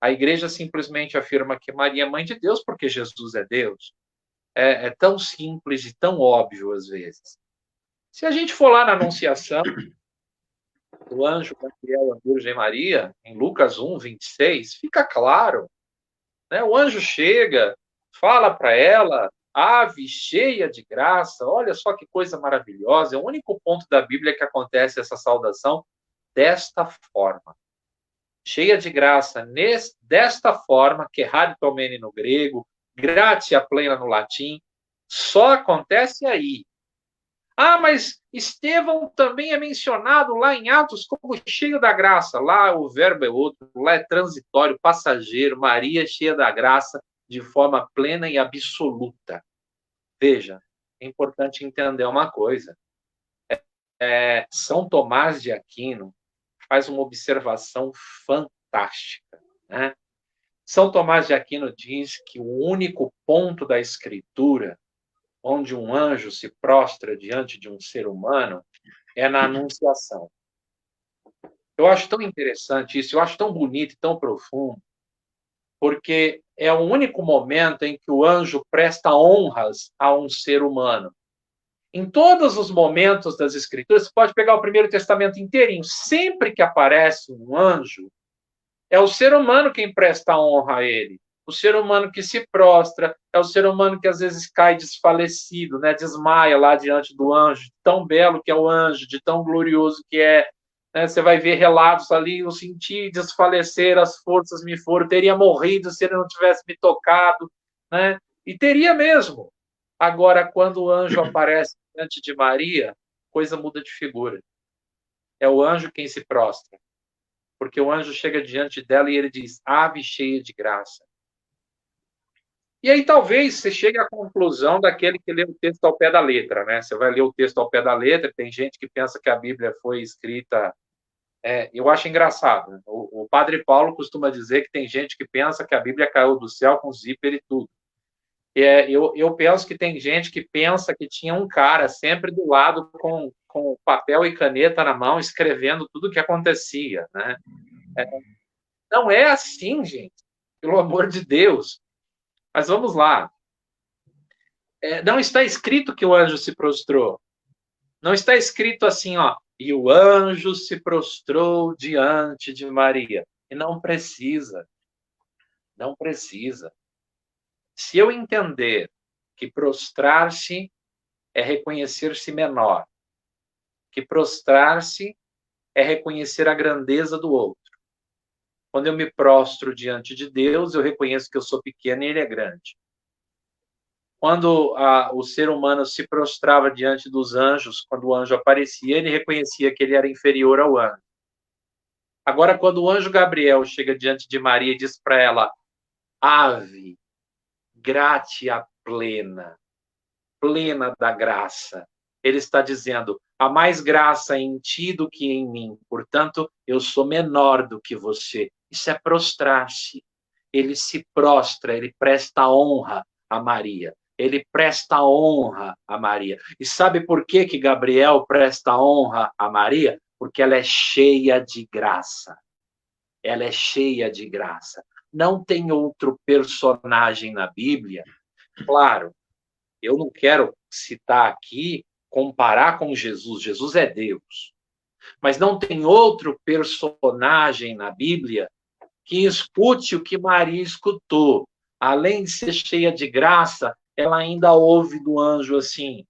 A igreja simplesmente afirma que Maria é mãe de Deus porque Jesus é Deus. É tão simples e tão óbvio às vezes. Se a gente for lá na Anunciação do anjo Gabriel à Virgem Maria, em Lucas 1, 26, fica claro, né? O anjo chega, fala para ela, ave cheia de graça, olha só que coisa maravilhosa, é o único ponto da Bíblia que acontece essa saudação desta forma. Cheia de graça, desta forma, querrare tomene no grego, gratia plena no latim, só acontece aí. Ah, mas Estevão também é mencionado lá em Atos como cheio da graça. Lá o verbo é outro, lá é transitório, passageiro, Maria cheia da graça, de forma plena e absoluta. Veja, é importante entender uma coisa. São Tomás de Aquino faz uma observação fantástica, né? São Tomás de Aquino diz que o único ponto da Escritura onde um anjo se prostra diante de um ser humano é na Anunciação. Eu acho tão interessante isso, eu acho tão bonito e tão profundo, porque é o único momento em que o anjo presta honras a um ser humano. Em todos os momentos das Escrituras, você pode pegar o Primeiro Testamento inteirinho, sempre que aparece um anjo, é o ser humano quem presta honra a ele. O ser humano que se prostra, é o ser humano que às vezes cai desfalecido, né? Desmaia lá diante do anjo, de tão belo que é o anjo, de tão glorioso que é. Né? Você vai ver relatos ali, eu senti desfalecer, as forças me foram, teria morrido se ele não tivesse me tocado, né? E teria mesmo. Agora, quando o anjo aparece diante de Maria, coisa muda de figura. É o anjo quem se prostra. Porque o anjo chega diante dela e ele diz, ave cheia de graça. E aí talvez você chegue à conclusão daquele que lê o texto ao pé da letra, né? Você vai ler o texto ao pé da letra, tem gente que pensa que a Bíblia foi escrita... eu acho engraçado. Né? O padre Paulo costuma dizer que tem gente que pensa que a Bíblia caiu do céu com zíper e tudo. Eu penso que tem gente que pensa que tinha um cara sempre do lado com papel e caneta na mão, escrevendo tudo o que acontecia, né? Não é assim, gente. Pelo amor de Deus. Mas vamos lá. Não está escrito que o anjo se prostrou. Não está escrito assim, ó. E o anjo se prostrou diante de Maria. E não precisa. Não precisa. Se eu entender que prostrar-se é reconhecer-se menor, que prostrar-se é reconhecer a grandeza do outro. Quando eu me prostro diante de Deus, eu reconheço que eu sou pequeno e Ele é grande. Quando o ser humano se prostrava diante dos anjos, quando o anjo aparecia, ele reconhecia que ele era inferior ao anjo. Agora, quando o anjo Gabriel chega diante de Maria e diz para ela, ave, gratia plena, plena da graça, ele está dizendo, há mais graça em ti do que em mim, portanto, eu sou menor do que você. Isso é prostrar-se. ele se prostra, ele presta honra a Maria. Ele presta honra a Maria. E sabe por que que Gabriel presta honra a Maria? Porque ela é cheia de graça. Ela é cheia de graça. Não tem outro personagem na Bíblia. Claro, eu não quero citar aqui, comparar com Jesus. Jesus é Deus. Mas não tem outro personagem na Bíblia que escute o que Maria escutou. Além de ser cheia de graça, ela ainda ouve do anjo assim: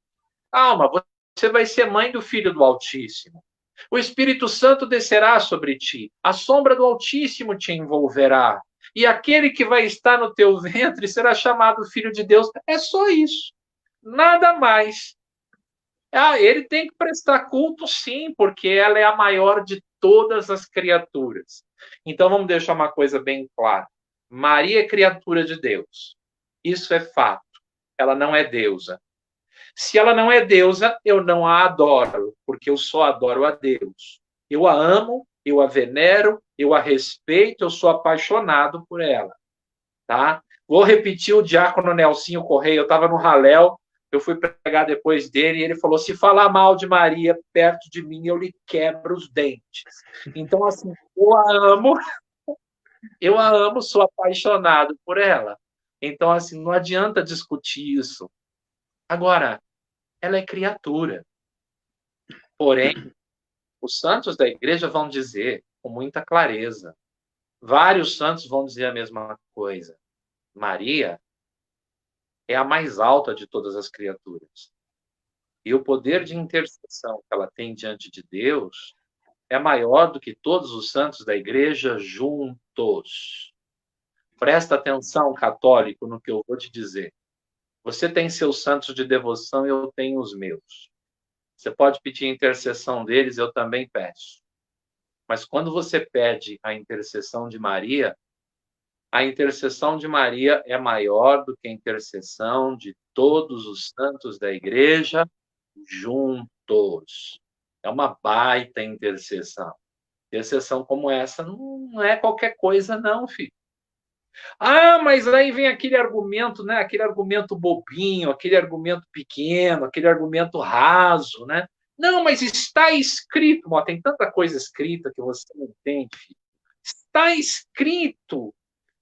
calma, você vai ser mãe do Filho do Altíssimo. O Espírito Santo descerá sobre ti, a sombra do Altíssimo te envolverá, e aquele que vai estar no teu ventre será chamado Filho de Deus. É só isso, nada mais. Ele tem que prestar culto, sim, porque ela é a maior de todas as criaturas. Então vamos deixar uma coisa bem clara. Maria é criatura de Deus. Isso é fato. Ela não é deusa. Se ela não é deusa, eu não a adoro, porque eu só adoro a Deus. Eu a amo, eu a venero, eu a respeito, eu sou apaixonado por ela. Tá? Vou repetir o diácono Nelsinho Correia. Eu estava no Raléu, eu fui pregar depois dele, e ele falou: se falar mal de Maria perto de mim, eu lhe quebro os dentes. Então, assim, eu a amo, sou apaixonado por ela. Então, assim, não adianta discutir isso. Agora, ela é criatura. Porém, os santos da igreja vão dizer com muita clareza, vários santos vão dizer a mesma coisa: Maria é a mais alta de todas as criaturas. E o poder de intercessão que ela tem diante de Deus é maior do que todos os santos da igreja juntos. Presta atenção, católico, no que eu vou te dizer. Você tem seus santos de devoção e eu tenho os meus. Você pode pedir a intercessão deles, eu também peço. Mas quando você pede a intercessão de Maria, a intercessão de Maria é maior do que a intercessão de todos os santos da igreja juntos. É uma baita intercessão. Intercessão como essa não é qualquer coisa, não, filho. Mas aí vem aquele argumento, né? Aquele argumento bobinho, aquele argumento pequeno, aquele argumento raso, né? Não, mas está escrito, tem tanta coisa escrita que você não entende, filho. Está escrito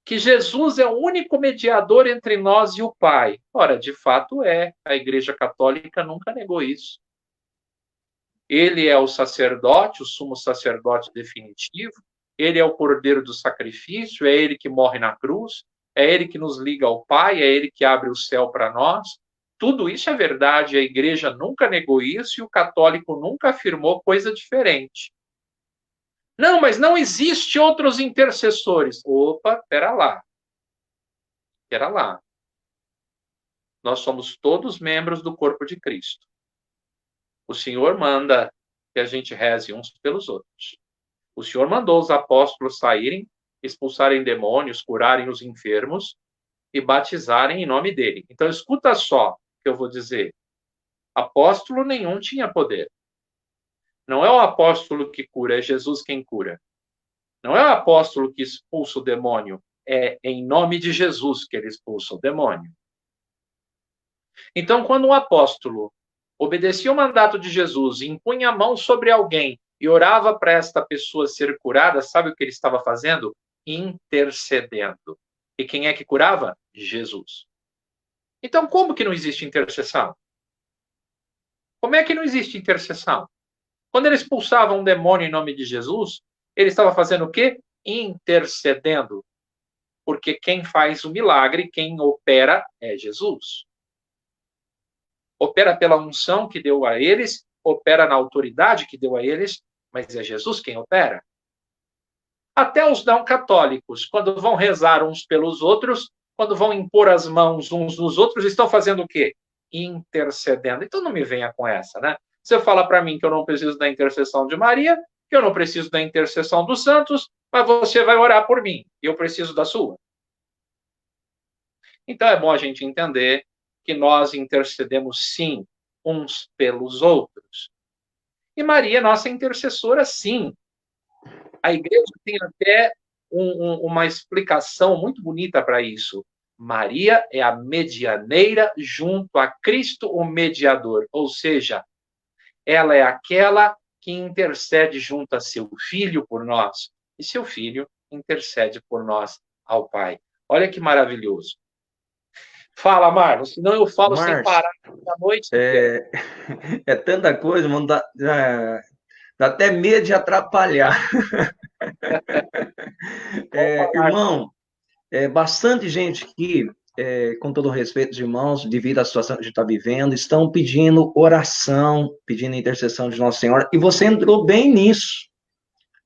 que Jesus é o único mediador entre nós e o Pai. Ora, de fato é. A Igreja Católica nunca negou isso. Ele é o sacerdote, o sumo sacerdote definitivo. Ele é o cordeiro do sacrifício, é ele que morre na cruz, é ele que nos liga ao Pai, é ele que abre o céu para nós. Tudo isso é verdade, a igreja nunca negou isso e o católico nunca afirmou coisa diferente. Não, mas não existe outros intercessores. Opa, pera lá. Pera lá. Nós somos todos membros do corpo de Cristo. O Senhor manda que a gente reze uns pelos outros. O Senhor mandou os apóstolos saírem, expulsarem demônios, curarem os enfermos e batizarem em nome dele. Então, escuta só o que eu vou dizer. Apóstolo nenhum tinha poder. Não é o apóstolo que cura, é Jesus quem cura. Não é o apóstolo que expulsa o demônio, é em nome de Jesus que ele expulsa o demônio. Então, quando um apóstolo obedecia o mandato de Jesus e impunha a mão sobre alguém e orava para esta pessoa ser curada, sabe o que ele estava fazendo? Intercedendo. E quem é que curava? Jesus. Então, como que não existe intercessão? Como é que não existe intercessão? Quando ele expulsava um demônio em nome de Jesus, ele estava fazendo o quê? Intercedendo. Porque quem faz o milagre, quem opera, é Jesus. Opera pela unção que deu a eles, opera na autoridade que deu a eles, mas é Jesus quem opera. Até os não católicos, quando vão rezar uns pelos outros, quando vão impor as mãos uns nos outros, estão fazendo o quê? Intercedendo. Então não me venha com essa, né? Você fala para mim que eu não preciso da intercessão de Maria, que eu não preciso da intercessão dos santos, mas você vai orar por mim, e eu preciso da sua. Então é bom a gente entender que nós intercedemos sim uns pelos outros. E Maria é nossa intercessora, sim. A igreja tem até uma explicação muito bonita para isso. Maria é a medianeira junto a Cristo, o mediador, ou seja, ela é aquela que intercede junto a seu filho por nós, e seu filho intercede por nós ao Pai. Olha que maravilhoso. Fala, Marlon, senão eu falo sem
Márcio,
parar a noite inteira.
é tanta coisa, mano, dá até medo de atrapalhar.
Vamos falar.
Irmão, bastante gente aqui, com todo o respeito dos irmãos, devido à situação que a gente está vivendo, estão pedindo oração, pedindo intercessão de Nossa Senhora, e você entrou bem nisso,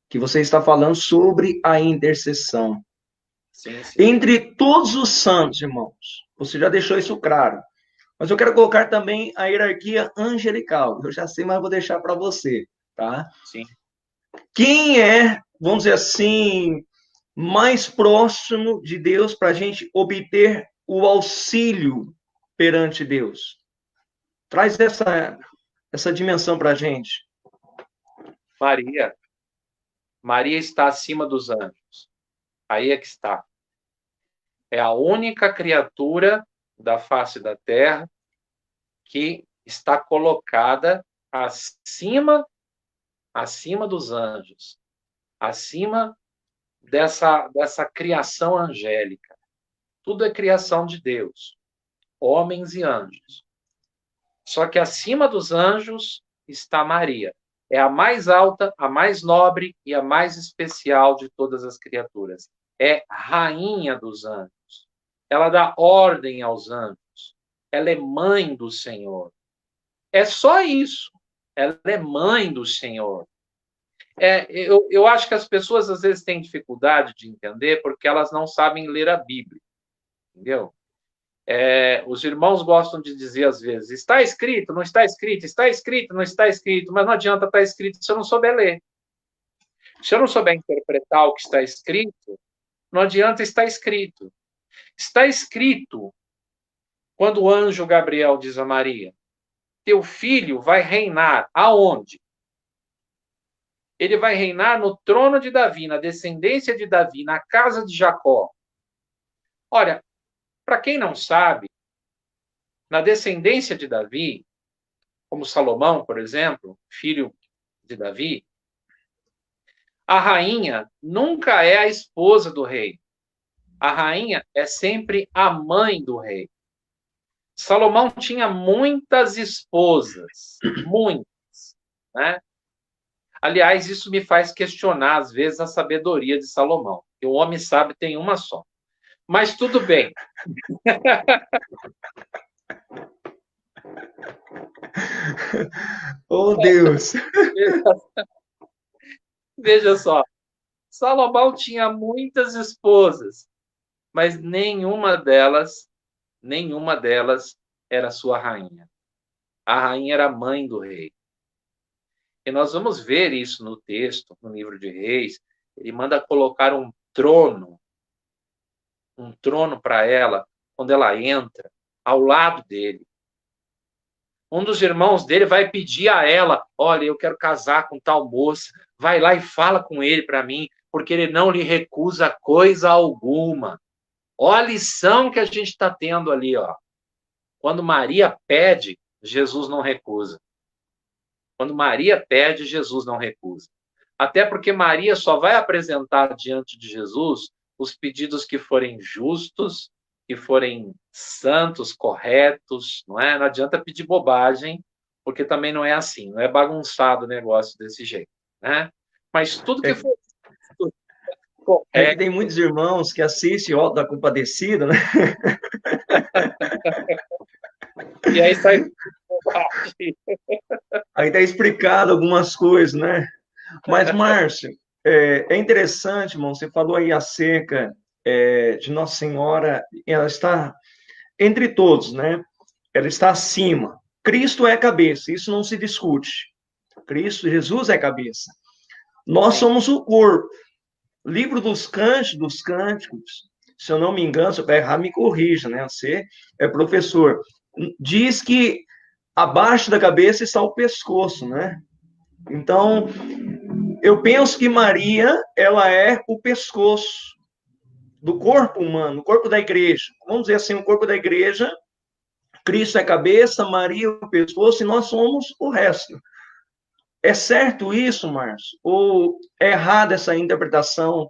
que você está falando sobre a intercessão.
Sim, sim.
Entre todos os santos, irmãos, você já deixou isso claro, mas eu quero colocar também a hierarquia angelical, eu já sei, mas vou deixar para você, tá?
Sim.
Quem é, vamos dizer assim, mais próximo de Deus para a gente obter o auxílio perante Deus? Traz essa dimensão para a gente.
Maria. Maria está acima dos anjos. Aí é que está. É a única criatura da face da terra que está colocada acima dos anjos, acima dessa criação angélica. Tudo é criação de Deus, homens e anjos. Só que acima dos anjos está Maria. É a mais alta, a mais nobre e a mais especial de todas as criaturas. É rainha dos anjos. Ela dá ordem aos anjos. Ela é mãe do Senhor. É só isso. Ela é mãe do Senhor. Eu acho que as pessoas às vezes têm dificuldade de entender porque elas não sabem ler a Bíblia. Entendeu? Os irmãos gostam de dizer às vezes, está escrito, não está escrito, está escrito, não está escrito, mas não adianta estar escrito se eu não souber ler. Se eu não souber interpretar o que está escrito, não adianta estar escrito. Está escrito quando o anjo Gabriel diz a Maria, teu filho vai reinar aonde? Ele vai reinar no trono de Davi, na descendência de Davi, na casa de Jacó. Olha, para quem não sabe, na descendência de Davi, como Salomão, por exemplo, filho de Davi, a rainha nunca é a esposa do rei. A rainha é sempre a mãe do rei. Salomão tinha muitas esposas, muitas, né? Aliás, isso me faz questionar, às vezes, a sabedoria de Salomão. Que o homem sábio tem uma só. Mas tudo bem.
Oh, Deus!
Veja só, Salomão tinha muitas esposas, mas nenhuma delas era sua rainha. A rainha era a mãe do rei. E nós vamos ver isso no texto, no livro de Reis. Ele manda colocar um trono para ela, quando ela entra, ao lado dele. Um dos irmãos dele vai pedir a ela, olha, eu quero casar com tal moça, vai lá e fala com ele para mim, porque ele não lhe recusa coisa alguma. Olha a lição que a gente está tendo ali, ó. Quando Maria pede, Jesus não recusa. Quando Maria pede, Jesus não recusa. Até porque Maria só vai apresentar diante de Jesus os pedidos que forem justos, que forem santos, corretos, não é? Não adianta pedir bobagem, porque também não é assim, não é bagunçado o negócio desse jeito, né? Mas tudo que for correto...
É que tem muitos irmãos que assistem o Auto da Compadecida, né?
E aí sai bobagem.
Aí tá explicado algumas coisas, né? Mas, Márcio, é interessante, irmão, você falou aí acerca de Nossa Senhora, ela está entre todos, né? Ela está acima. Cristo é cabeça, isso não se discute. Cristo, Jesus é cabeça. Nós somos o corpo. Livro dos Cânticos, se eu não me engano, se eu errar, me corrija, né? Você é professor. Diz que abaixo da cabeça está o pescoço, né? Então, Eu penso que Maria, ela é o pescoço do corpo humano, o corpo da igreja. Vamos dizer assim, o corpo da igreja, Cristo é a cabeça, Maria é o pescoço e nós somos o resto. É certo isso, Márcio? Ou é errada essa interpretação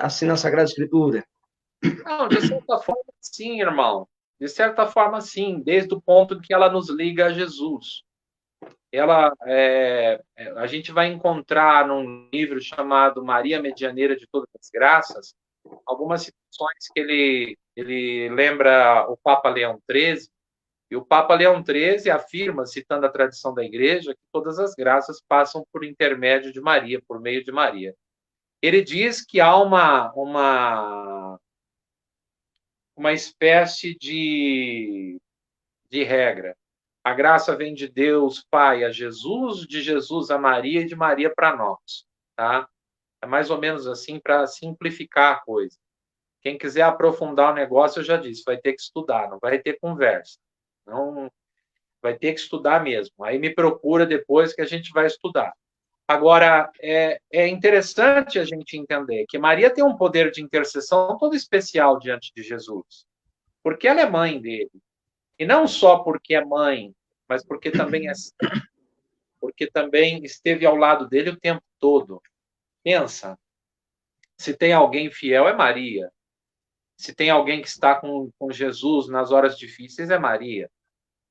assim na Sagrada Escritura?
Não, de certa forma, sim, irmão. De certa forma, sim, desde o ponto em que ela nos liga a Jesus. A gente vai encontrar num livro chamado Maria Medianeira de Todas as Graças algumas situações que ele lembra o Papa Leão XIII, e o Papa Leão XIII afirma, citando a tradição da Igreja, que todas as graças passam por intermédio de Maria, por meio de Maria. Ele diz que há uma espécie de regra. A graça vem de Deus Pai a Jesus, de Jesus a Maria e de Maria para nós, tá? É mais ou menos assim para simplificar a coisa. Quem quiser aprofundar o negócio, eu já disse, vai ter que estudar, não vai ter conversa. Não vai ter que estudar mesmo. Aí me procura depois que a gente vai estudar. Agora, é interessante a gente entender que Maria tem um poder de intercessão todo especial diante de Jesus, porque ela é mãe dele. E não só porque é mãe, mas porque também esteve ao lado dele o tempo todo. Pensa, se tem alguém fiel é Maria. Se tem alguém que está com Jesus nas horas difíceis é Maria.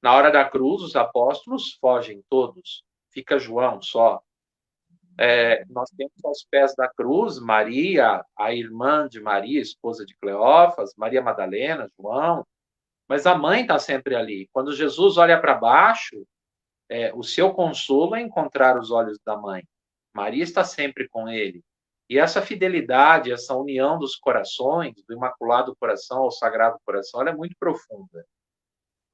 Na hora da cruz, os apóstolos fogem todos. Fica João só. Nós temos aos pés da cruz Maria, a irmã de Maria, esposa de Cleófas, Maria Madalena, João, mas a mãe está sempre ali. Quando Jesus olha para baixo, o seu consolo é encontrar os olhos da mãe. Maria está sempre com ele. E essa fidelidade, essa união dos corações, do Imaculado Coração ao Sagrado Coração, ela é muito profunda.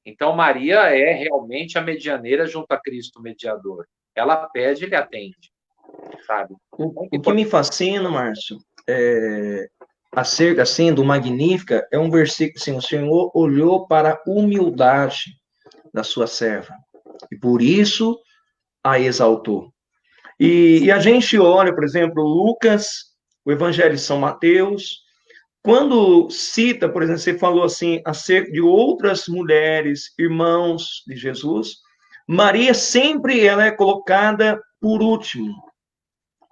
Então, Maria é realmente a medianeira junto a Cristo mediador. Ela pede, ele atende, sabe?
O que me fascina, Márcio, acerca assim, do Magnífica, é um versículo assim, o Senhor olhou para a humildade da sua serva, e por isso a exaltou. E a gente olha, por exemplo, Lucas, o Evangelho de São Mateus, quando cita, por exemplo, você falou assim, acerca de outras mulheres, irmãos de Jesus, Maria sempre ela é colocada por último.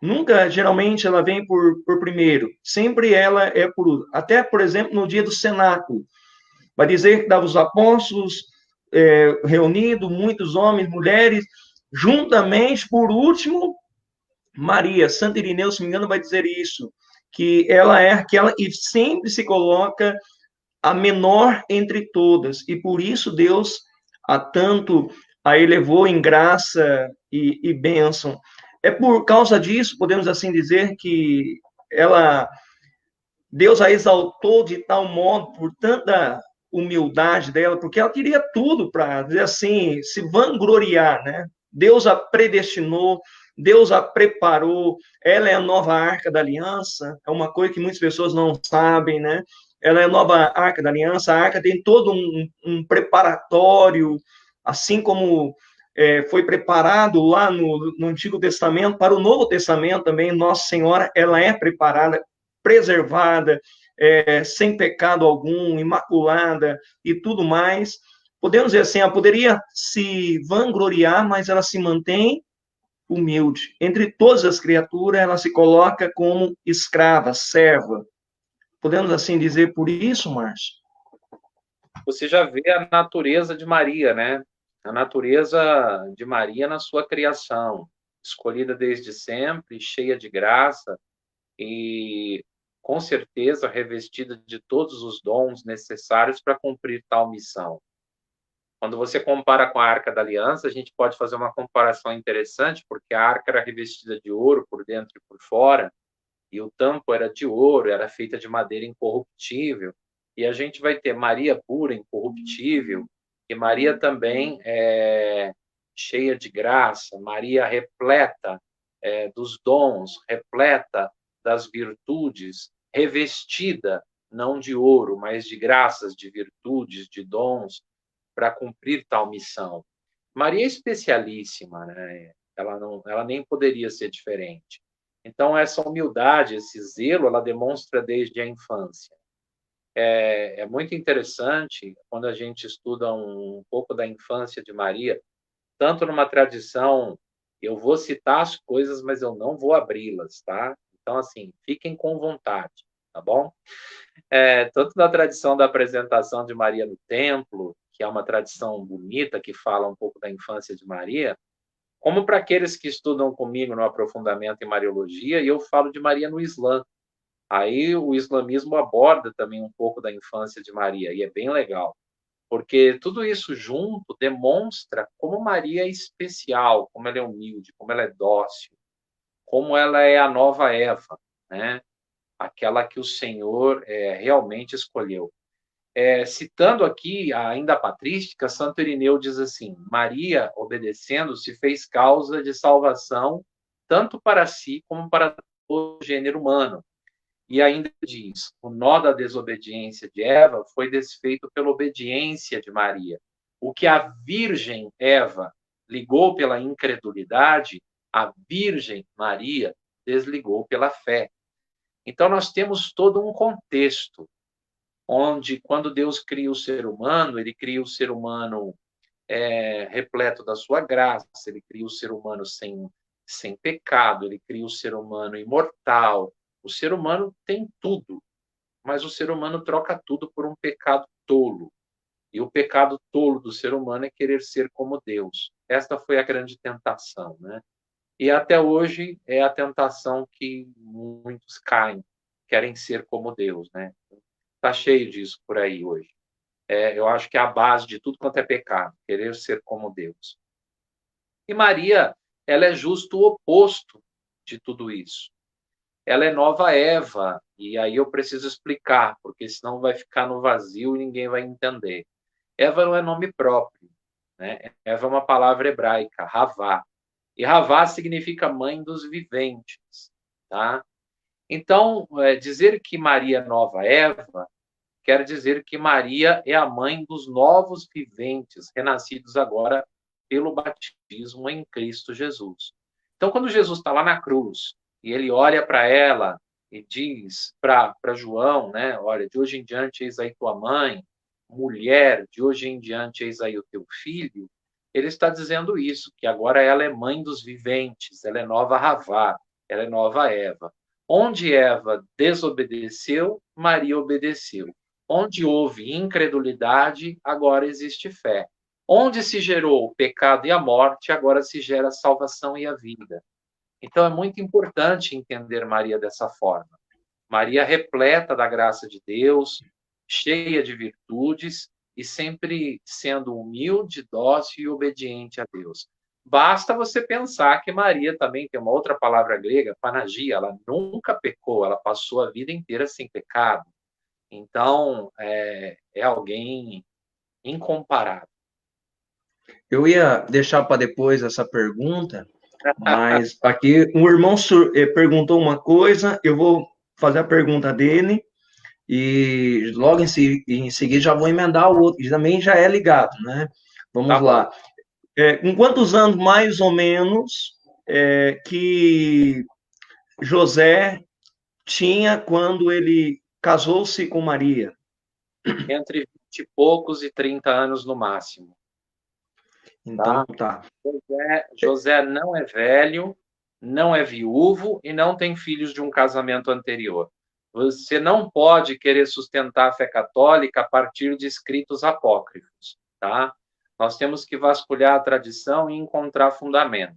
Nunca, geralmente, ela vem por primeiro. Sempre ela é por último. Até, por exemplo, no dia do cenáculo. Vai dizer que dava os apóstolos reunidos, muitos homens, mulheres, juntamente, por último, Maria. Santa Irineu, se não me engano, vai dizer isso, que ela é aquela e sempre se coloca a menor entre todas, e por isso Deus a tanto a elevou em graça e bênção. É por causa disso, podemos assim dizer, que ela, Deus a exaltou de tal modo, por tanta humildade dela, porque ela queria tudo para, dizer assim, se vangloriar, né? Deus a predestinou, Deus a preparou, ela é a nova arca da aliança, é uma coisa que muitas pessoas não sabem, né? Ela é a nova arca da aliança, a arca tem todo um preparatório, assim como foi preparado lá no Antigo Testamento, para o Novo Testamento também, Nossa Senhora, ela é preparada, preservada, sem pecado algum, imaculada e tudo mais. Podemos dizer assim, ela poderia se vangloriar, mas ela se mantém humilde. Entre todas as criaturas, ela se coloca como escrava, serva. Podemos assim dizer por isso, Márcio?
Você já vê a natureza de Maria, né? A natureza de Maria na sua criação, escolhida desde sempre, cheia de graça e com certeza revestida de todos os dons necessários para cumprir tal missão. Quando você compara com a Arca da Aliança, a gente pode fazer uma comparação interessante, porque a arca era revestida de ouro por dentro e por fora, e o tampo era de ouro, era feita de madeira incorruptível. E a gente vai ter Maria pura, incorruptível, e Maria também cheia de graça, Maria repleta dos dons, repleta das virtudes, revestida não de ouro, mas de graças, de virtudes, de dons, para cumprir tal missão. Maria é especialíssima, né? Ela nem poderia ser diferente. Então, essa humildade, esse zelo, ela demonstra desde a infância. É muito interessante quando a gente estuda um pouco da infância de Maria, tanto numa tradição, eu vou citar as coisas, mas eu não vou abri-las, tá? Então, assim, fiquem com vontade, tá bom? Tanto na tradição da apresentação de Maria no templo, que é uma tradição bonita, que fala um pouco da infância de Maria, como para aqueles que estudam comigo no aprofundamento em Mariologia, e eu falo de Maria no Islã. Aí o islamismo aborda também um pouco da infância de Maria, e é bem legal, porque tudo isso junto demonstra como Maria é especial, como ela é humilde, como ela é dócil, como ela é a nova Eva, né? Aquela que o Senhor realmente escolheu. Citando aqui ainda a patrística, Santo Irineu diz assim: Maria, obedecendo, se fez causa de salvação tanto para si como para todo o gênero humano. E ainda diz: o nó da desobediência de Eva foi desfeito pela obediência de Maria. O que a Virgem Eva ligou pela incredulidade, a Virgem Maria desligou pela fé. Então, nós temos todo um contexto onde, quando Deus cria o ser humano, ele cria o ser humano repleto da sua graça, ele cria o ser humano sem pecado, ele cria o ser humano imortal. O ser humano tem tudo, mas o ser humano troca tudo por um pecado tolo. E o pecado tolo do ser humano é querer ser como Deus. Esta foi a grande tentação, né? E até hoje é a tentação que muitos caem, querem ser como Deus, né? Tá cheio disso por aí hoje. Eu acho que é a base de tudo quanto é pecado, querer ser como Deus. E Maria, ela é justo o oposto de tudo isso. Ela é nova Eva, e aí eu preciso explicar, porque senão vai ficar no vazio e ninguém vai entender. Eva não é nome próprio, né? Eva é uma palavra hebraica, Havá. E Havá significa mãe dos viventes, tá? Então, dizer que Maria é nova Eva quer dizer que Maria é a mãe dos novos viventes, renascidos agora pelo batismo em Cristo Jesus. Então, quando Jesus está lá na cruz e ele olha para ela e diz para João, né, olha, de hoje em diante eis aí tua mãe, mulher, de hoje em diante eis aí o teu filho, ele está dizendo isso, que agora ela é mãe dos viventes, ela é nova Havá, ela é nova Eva. Onde Eva desobedeceu, Maria obedeceu. Onde houve incredulidade, agora existe fé. Onde se gerou o pecado e a morte, agora se gera a salvação e a vida. Então é muito importante entender Maria dessa forma. Maria repleta da graça de Deus, cheia de virtudes e sempre sendo humilde, dócil e obediente a Deus. Basta você pensar que Maria também tem uma outra palavra grega, panagia, ela nunca pecou, ela passou a vida inteira sem pecado. Então, é alguém incomparável.
Eu ia deixar para depois essa pergunta, mas aqui um irmão perguntou uma coisa, eu vou fazer a pergunta dele e logo em seguida já vou emendar o outro, que também já é ligado, né? Vamos
Tá bom.
lá. Com quantos anos, mais ou menos, que José tinha quando ele casou-se com Maria?
Entre 20 e poucos e 30 anos no máximo.
Então,
Tá?
tá.
José não é velho, não é viúvo e não tem filhos de um casamento anterior. Você não pode querer sustentar a fé católica a partir de escritos apócrifos, tá? Nós temos que vasculhar a tradição e encontrar fundamento.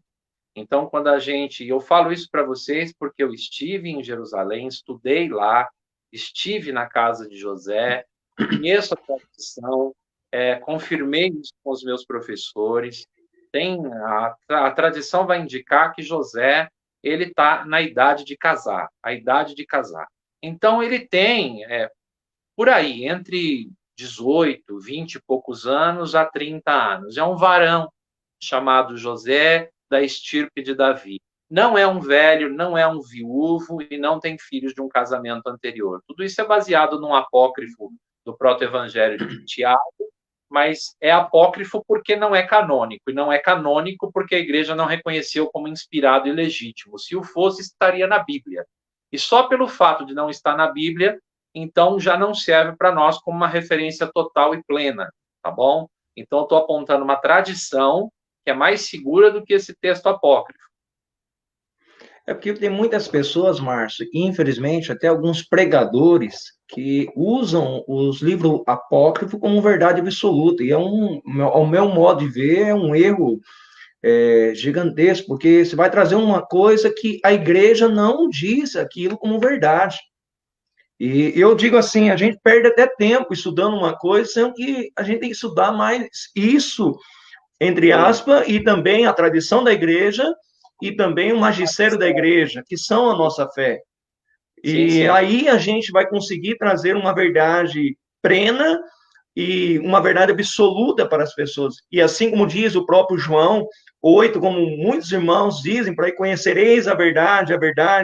Então, quando eu falo isso para vocês porque eu estive em Jerusalém, estudei lá, estive na casa de José, conheço a tradição, confirmei isso com os meus professores. A tradição vai indicar que José ele está na idade de casar, a idade de casar. Então, ele tem, por aí, entre 18, 20 e poucos anos a 30 anos. É um varão chamado José, da estirpe de Davi. Não é um velho, não é um viúvo e não tem filhos de um casamento anterior. Tudo isso é baseado num apócrifo do proto-evangelho de Tiago mas é apócrifo porque não é canônico, e não é canônico porque a igreja não reconheceu como inspirado e legítimo. Se o fosse, estaria na Bíblia. E só pelo fato de não estar na Bíblia, então já não serve para nós como uma referência total e plena, tá bom? Então, eu estou apontando uma tradição que é mais segura do que esse texto apócrifo.
É porque tem muitas pessoas, Márcio, infelizmente, até alguns pregadores, que usam os livros apócrifos como verdade absoluta. E ao meu modo de ver, é um erro gigantesco, porque você vai trazer uma coisa que a igreja não diz aquilo como verdade. E eu digo assim, a gente perde até tempo estudando uma coisa, sendo que a gente tem que estudar mais isso, entre aspas, e também a tradição da igreja e também o magistério da igreja, que são a nossa fé.
Sim,
E
sim.
aí a gente vai conseguir trazer uma verdade plena e uma verdade absoluta para as pessoas. E assim como diz o próprio João 8, como muitos irmãos dizem, para aí conhecereis a verdade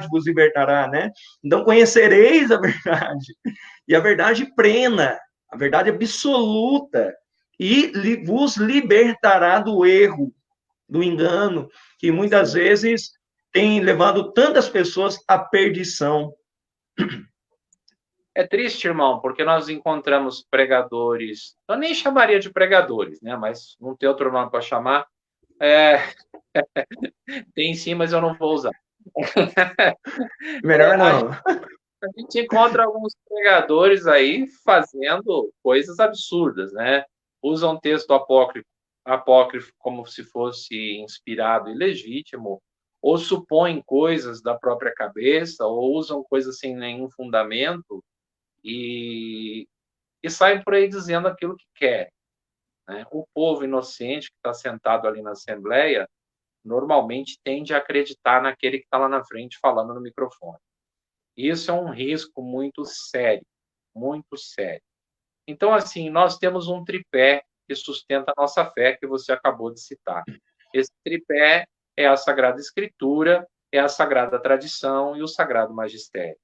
vos libertará, né? Então conhecereis a verdade, e a verdade plena, a verdade absoluta, e vos libertará do erro, do engano, que muitas vezes tem levado tantas pessoas à perdição.
É triste, irmão, porque nós encontramos pregadores, eu nem chamaria de pregadores, né? Mas não tem outro nome para chamar. É... Tem sim, mas eu não vou usar.
Melhor não.
A gente encontra alguns pregadores aí fazendo coisas absurdas, né? Usam texto apócrifo como se fosse inspirado e legítimo, ou supõem coisas da própria cabeça, ou usam coisas sem nenhum fundamento e, e saem por aí dizendo aquilo que quer, né? O povo inocente que está sentado ali na Assembleia normalmente tende a acreditar naquele que está lá na frente falando no microfone. Isso é um risco muito sério, muito sério. Então, assim, nós temos um tripé que sustenta a nossa fé, que você acabou de citar. Esse tripé é a Sagrada Escritura, é a Sagrada Tradição e o Sagrado Magistério.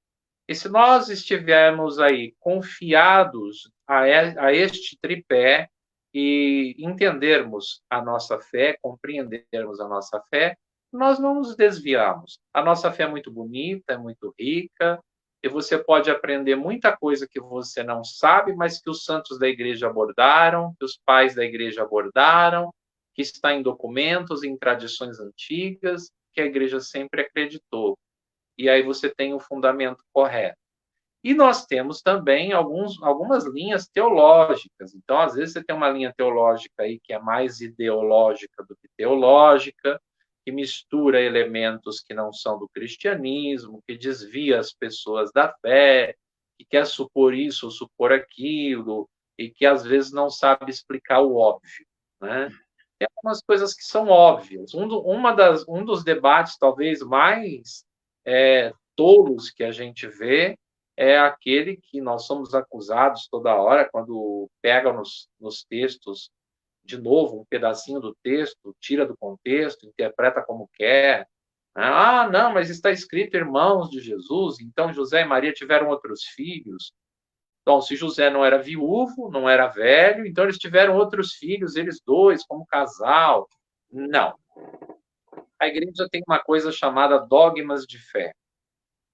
E se nós estivermos aí confiados a este tripé e entendermos a nossa fé, compreendermos a nossa fé, nós não nos desviamos. A nossa fé é muito bonita, é muito rica, e você pode aprender muita coisa que você não sabe, mas que os santos da igreja abordaram, que os pais da igreja abordaram, que está em documentos, em tradições antigas, que a igreja sempre acreditou. E aí você tem o fundamento correto. E nós temos também algumas linhas teológicas. Então, às vezes, você tem uma linha teológica aí que é mais ideológica do que teológica, que mistura elementos que não são do cristianismo, que desvia as pessoas da fé, que quer supor isso ou supor aquilo, e que às vezes não sabe explicar o óbvio, né? Tem algumas coisas que são óbvias. Um dos debates talvez mais tolos que a gente vê é aquele que nós somos acusados toda hora, quando pega nos textos, de novo, um pedacinho do texto, tira do contexto, interpreta como quer. Ah, não, mas está escrito irmãos de Jesus, então José e Maria tiveram outros filhos. Então, se José não era viúvo, não era velho, então eles tiveram outros filhos, eles dois, como casal. Não. A igreja tem uma coisa chamada dogmas de fé.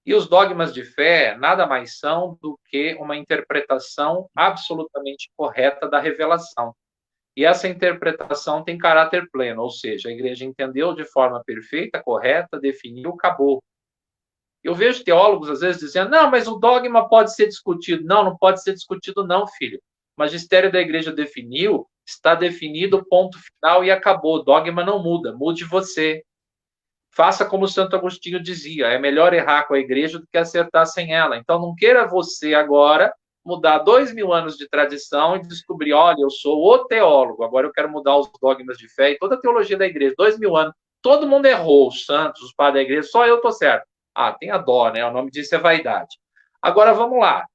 E os dogmas de fé nada mais são do que uma interpretação absolutamente correta da revelação. E essa interpretação tem caráter pleno, ou seja, a igreja entendeu de forma perfeita, correta, definiu, acabou. Eu vejo teólogos, às vezes, dizendo, não, mas o dogma pode ser discutido. Não, não pode ser discutido não, filho. O magistério da igreja definiu, está definido, ponto final e acabou. O dogma não muda, mude você. Faça como Santo Agostinho dizia, é melhor errar com a igreja do que acertar sem ela. Então, não queira você agora mudar 2000 anos de tradição e descobrir, olha, eu sou o teólogo, agora eu quero mudar os dogmas de fé e toda a teologia da igreja. 2000 anos, todo mundo errou, os santos, os padres da igreja, só eu estou certo. Ah, tem a dó, né? O nome disso é vaidade. Agora, vamos lá.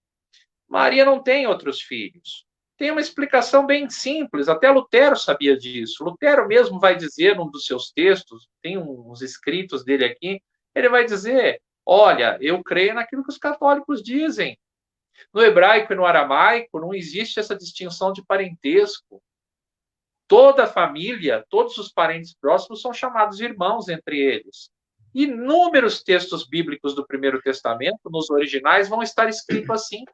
Maria não tem outros filhos. Tem uma explicação bem simples, até Lutero sabia disso. Lutero mesmo vai dizer num dos seus textos, tem uns escritos dele aqui, ele vai dizer, olha, eu creio naquilo que os católicos dizem. No hebraico e no aramaico não existe essa distinção de parentesco. Toda a família, todos os parentes próximos são chamados irmãos entre eles. Inúmeros textos bíblicos do Primeiro Testamento, nos originais, vão estar escritos assim.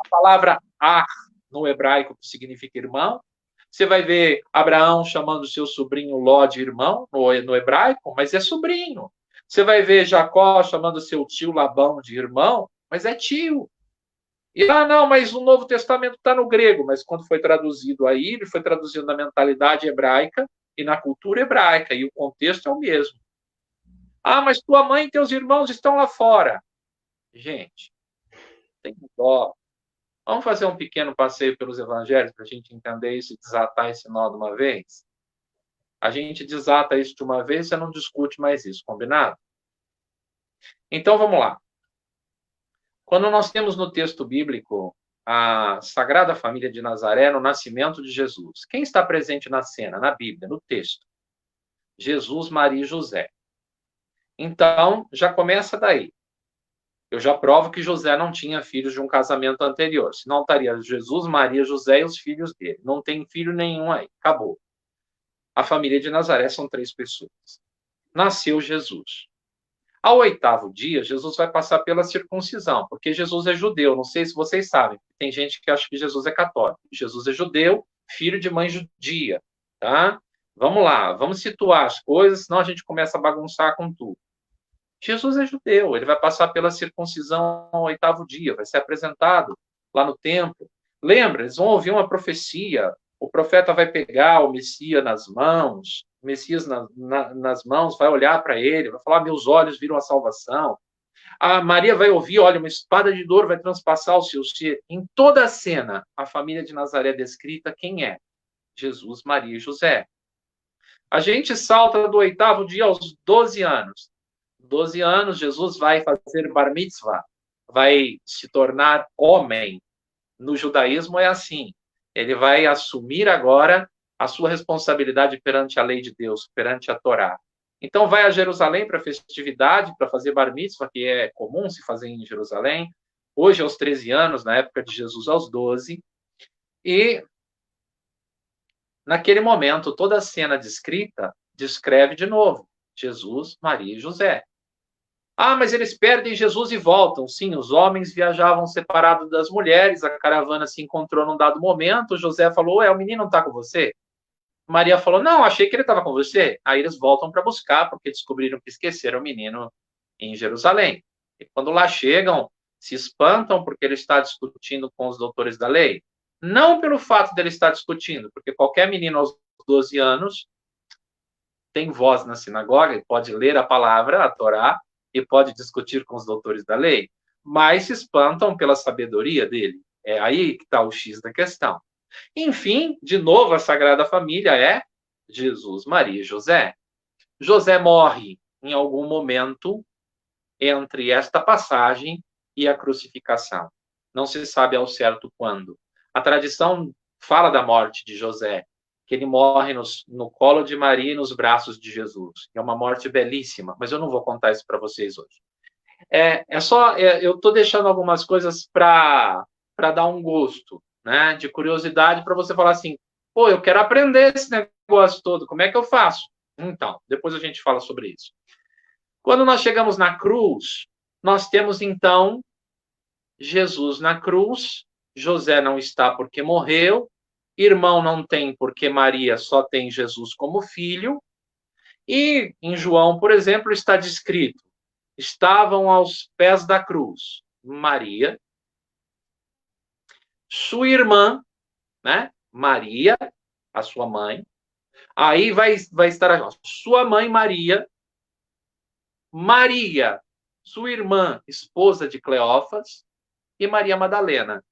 A palavra "ach" no hebraico significa irmão. Você vai ver Abraão chamando seu sobrinho Ló de irmão no hebraico, mas é sobrinho. Você vai ver Jacó chamando seu tio Labão de irmão, mas é tio. E, não, mas o Novo Testamento está no grego, mas quando foi traduzido aí, ele foi traduzido na mentalidade hebraica e na cultura hebraica, e o contexto é o mesmo. Mas tua mãe e teus irmãos estão lá fora. Gente, tem dó. Vamos fazer um pequeno passeio pelos evangelhos para a gente entender isso e desatar esse nó de uma vez? A gente desata isso de uma vez, você não discute mais isso, combinado? Então, vamos lá. Quando nós temos no texto bíblico a Sagrada Família de Nazaré no nascimento de Jesus, quem está presente na cena, na Bíblia, no texto? Jesus, Maria e José. Então, já começa daí. Eu já provo que José não tinha filhos de um casamento anterior. Senão estaria Jesus, Maria, José e os filhos dele. Não tem filho nenhum aí. Acabou. A família de Nazaré são 3 pessoas. Nasceu Jesus. Ao 8º dia, Jesus vai passar pela circuncisão, porque Jesus é judeu. Não sei se vocês sabem. Tem gente que acha que Jesus é católico. Jesus é judeu, filho de mãe judia. Tá? Vamos lá, vamos situar as coisas, senão a gente começa a bagunçar com tudo. Jesus é judeu, ele vai passar pela circuncisão ao 8º dia, vai ser apresentado lá no templo. Lembra, eles vão ouvir uma profecia, o profeta vai pegar o Messias nas mãos, o Messias nas mãos vai olhar para ele, vai falar, meus olhos viram a salvação. A Maria vai ouvir, olha, uma espada de dor vai transpassar o seu ser. Em toda a cena, a família de Nazaré descrita, quem é? Jesus, Maria e José. A gente salta do 8º dia aos 12 anos. 12 anos, Jesus vai fazer bar mitzvah, vai se tornar homem. No judaísmo é assim. Ele vai assumir agora a sua responsabilidade perante a lei de Deus, perante a Torá. Então vai a Jerusalém para a festividade, para fazer bar mitzvah, que é comum se fazer em Jerusalém. Hoje aos 13 anos, na época de Jesus aos 12. E naquele momento, toda a cena descrita descreve de novo Jesus, Maria e José. Mas eles perdem Jesus e voltam. Sim, os homens viajavam separados das mulheres, a caravana se encontrou num dado momento, José falou, o menino não está com você? Maria falou, não, achei que ele estava com você. Aí eles voltam para buscar, porque descobriram que esqueceram o menino em Jerusalém. E quando lá chegam, se espantam porque ele está discutindo com os doutores da lei. Não pelo fato dele estar discutindo, porque qualquer menino aos 12 anos tem voz na sinagoga, ele pode ler a palavra, a Torá, e pode discutir com os doutores da lei, mas se espantam pela sabedoria dele. É aí que está o X da questão. Enfim, de novo, a Sagrada Família é Jesus, Maria e José. José morre em algum momento entre esta passagem e a crucificação. Não se sabe ao certo quando. A tradição fala da morte de José, que ele morre no colo de Maria e nos braços de Jesus. É uma morte belíssima, mas eu não vou contar isso para vocês hoje. Eu estou deixando algumas coisas para dar um gosto, né, de curiosidade, para você falar assim, pô, eu quero aprender esse negócio todo, como é que eu faço? Então, depois a gente fala sobre isso. Quando nós chegamos na cruz, nós temos, então, Jesus na cruz, José não está porque morreu, irmão não tem porque Maria só tem Jesus como filho, e em João, por exemplo, está descrito, estavam aos pés da cruz Maria, sua irmã, né? Maria, a sua mãe, aí vai estar sua mãe Maria, Maria, sua irmã, esposa de Cleófas, e Maria Madalena.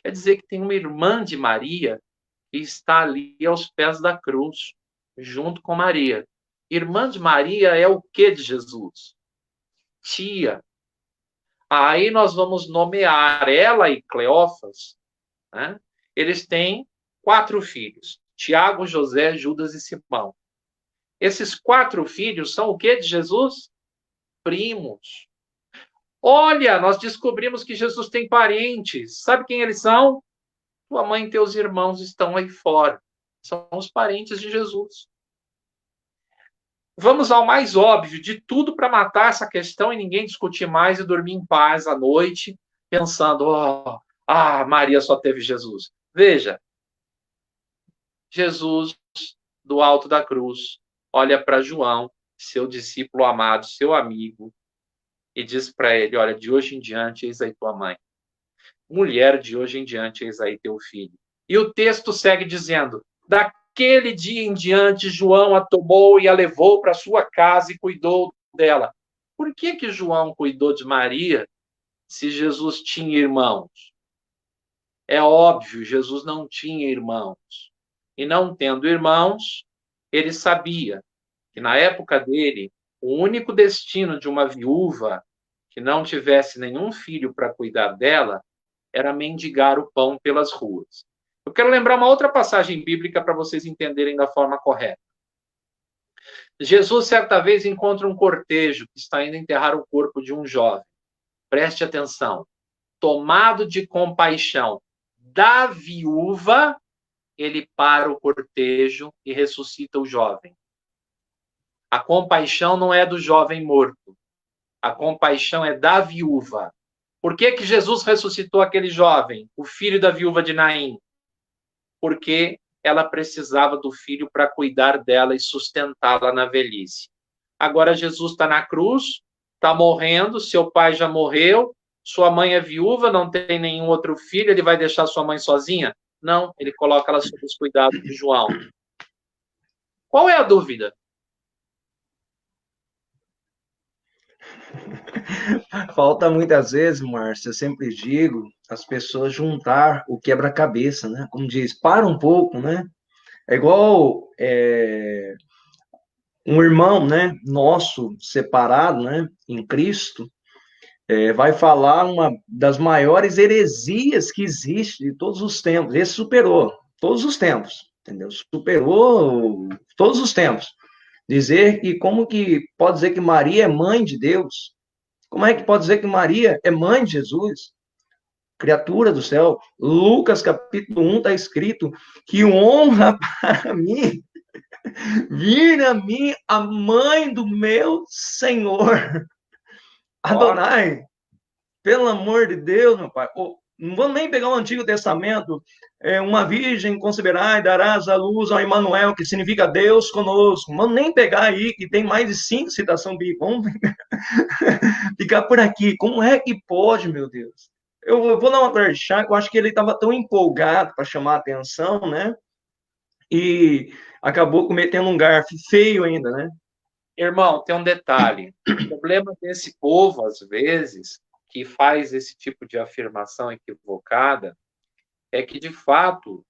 Quer dizer que tem uma irmã de Maria que está ali aos pés da cruz, junto com Maria. Irmã de Maria é o que de Jesus? Tia. Aí nós vamos nomear ela e Cleófas, né? Eles têm 4 filhos, Tiago, José, Judas e Simão. Esses 4 filhos são o que de Jesus? Primos. Olha, nós descobrimos que Jesus tem parentes. Sabe quem eles são? Tua mãe e teus irmãos estão aí fora. São os parentes de Jesus. Vamos ao mais óbvio, de tudo para matar essa questão e ninguém discutir mais e dormir em paz à noite, pensando, Maria só teve Jesus. Veja, Jesus, do alto da cruz, olha para João, seu discípulo amado, seu amigo, e diz para ele, olha, de hoje em diante, eis aí tua mãe. Mulher, de hoje em diante, eis aí teu filho. E o texto segue dizendo, daquele dia em diante, João a tomou e a levou para sua casa e cuidou dela. Por que João cuidou de Maria se Jesus tinha irmãos? É óbvio, Jesus não tinha irmãos. E não tendo irmãos, ele sabia que na época dele, o único destino de uma viúva que não tivesse nenhum filho para cuidar dela era mendigar o pão pelas ruas. Eu quero lembrar uma outra passagem bíblica para vocês entenderem da forma correta. Jesus, certa vez, encontra um cortejo que está indo enterrar o corpo de um jovem. Preste atenção. Tomado de compaixão da viúva, ele para o cortejo e ressuscita o jovem. A compaixão não é do jovem morto. A compaixão é da viúva. Por que Jesus ressuscitou aquele jovem, o filho da viúva de Naim? Porque ela precisava do filho para cuidar dela e sustentá-la na velhice. Agora Jesus está na cruz, está morrendo, seu pai já morreu, sua mãe é viúva, não tem nenhum outro filho, ele vai deixar sua mãe sozinha? Não, ele coloca ela sob os cuidados de João. Qual é a dúvida?
Falta muitas vezes, Márcio, eu sempre digo, as pessoas juntar o quebra-cabeça, né? Como diz, para um pouco, né? É igual um irmão, né? Nosso, separado, né? Em Cristo, vai falar uma das maiores heresias que existe de todos os tempos. Esse superou todos os tempos, entendeu? Superou todos os tempos. Dizer que como que pode dizer que Maria é mãe de Deus? Como é que pode dizer que Maria é mãe de Jesus? Criatura do céu. Lucas capítulo 1 está escrito que honra para mim vir a mim a mãe do meu Senhor. Adonai, pelo amor de Deus, meu pai. Não vamos nem pegar o Antigo Testamento. Uma virgem conceberá e darás à luz ao Emmanuel, que significa Deus conosco. Não vamos nem pegar aí, que tem mais de 5 citações bíblicas. Vamos ficar por aqui. Como é que pode, meu Deus? Eu vou dar uma colher de chá, que eu acho que ele estava tão empolgado para chamar a atenção, né? E acabou cometendo um garfo feio ainda, né?
Irmão, tem um detalhe. O problema desse povo, às vezes, que faz esse tipo de afirmação equivocada, é que, de fato,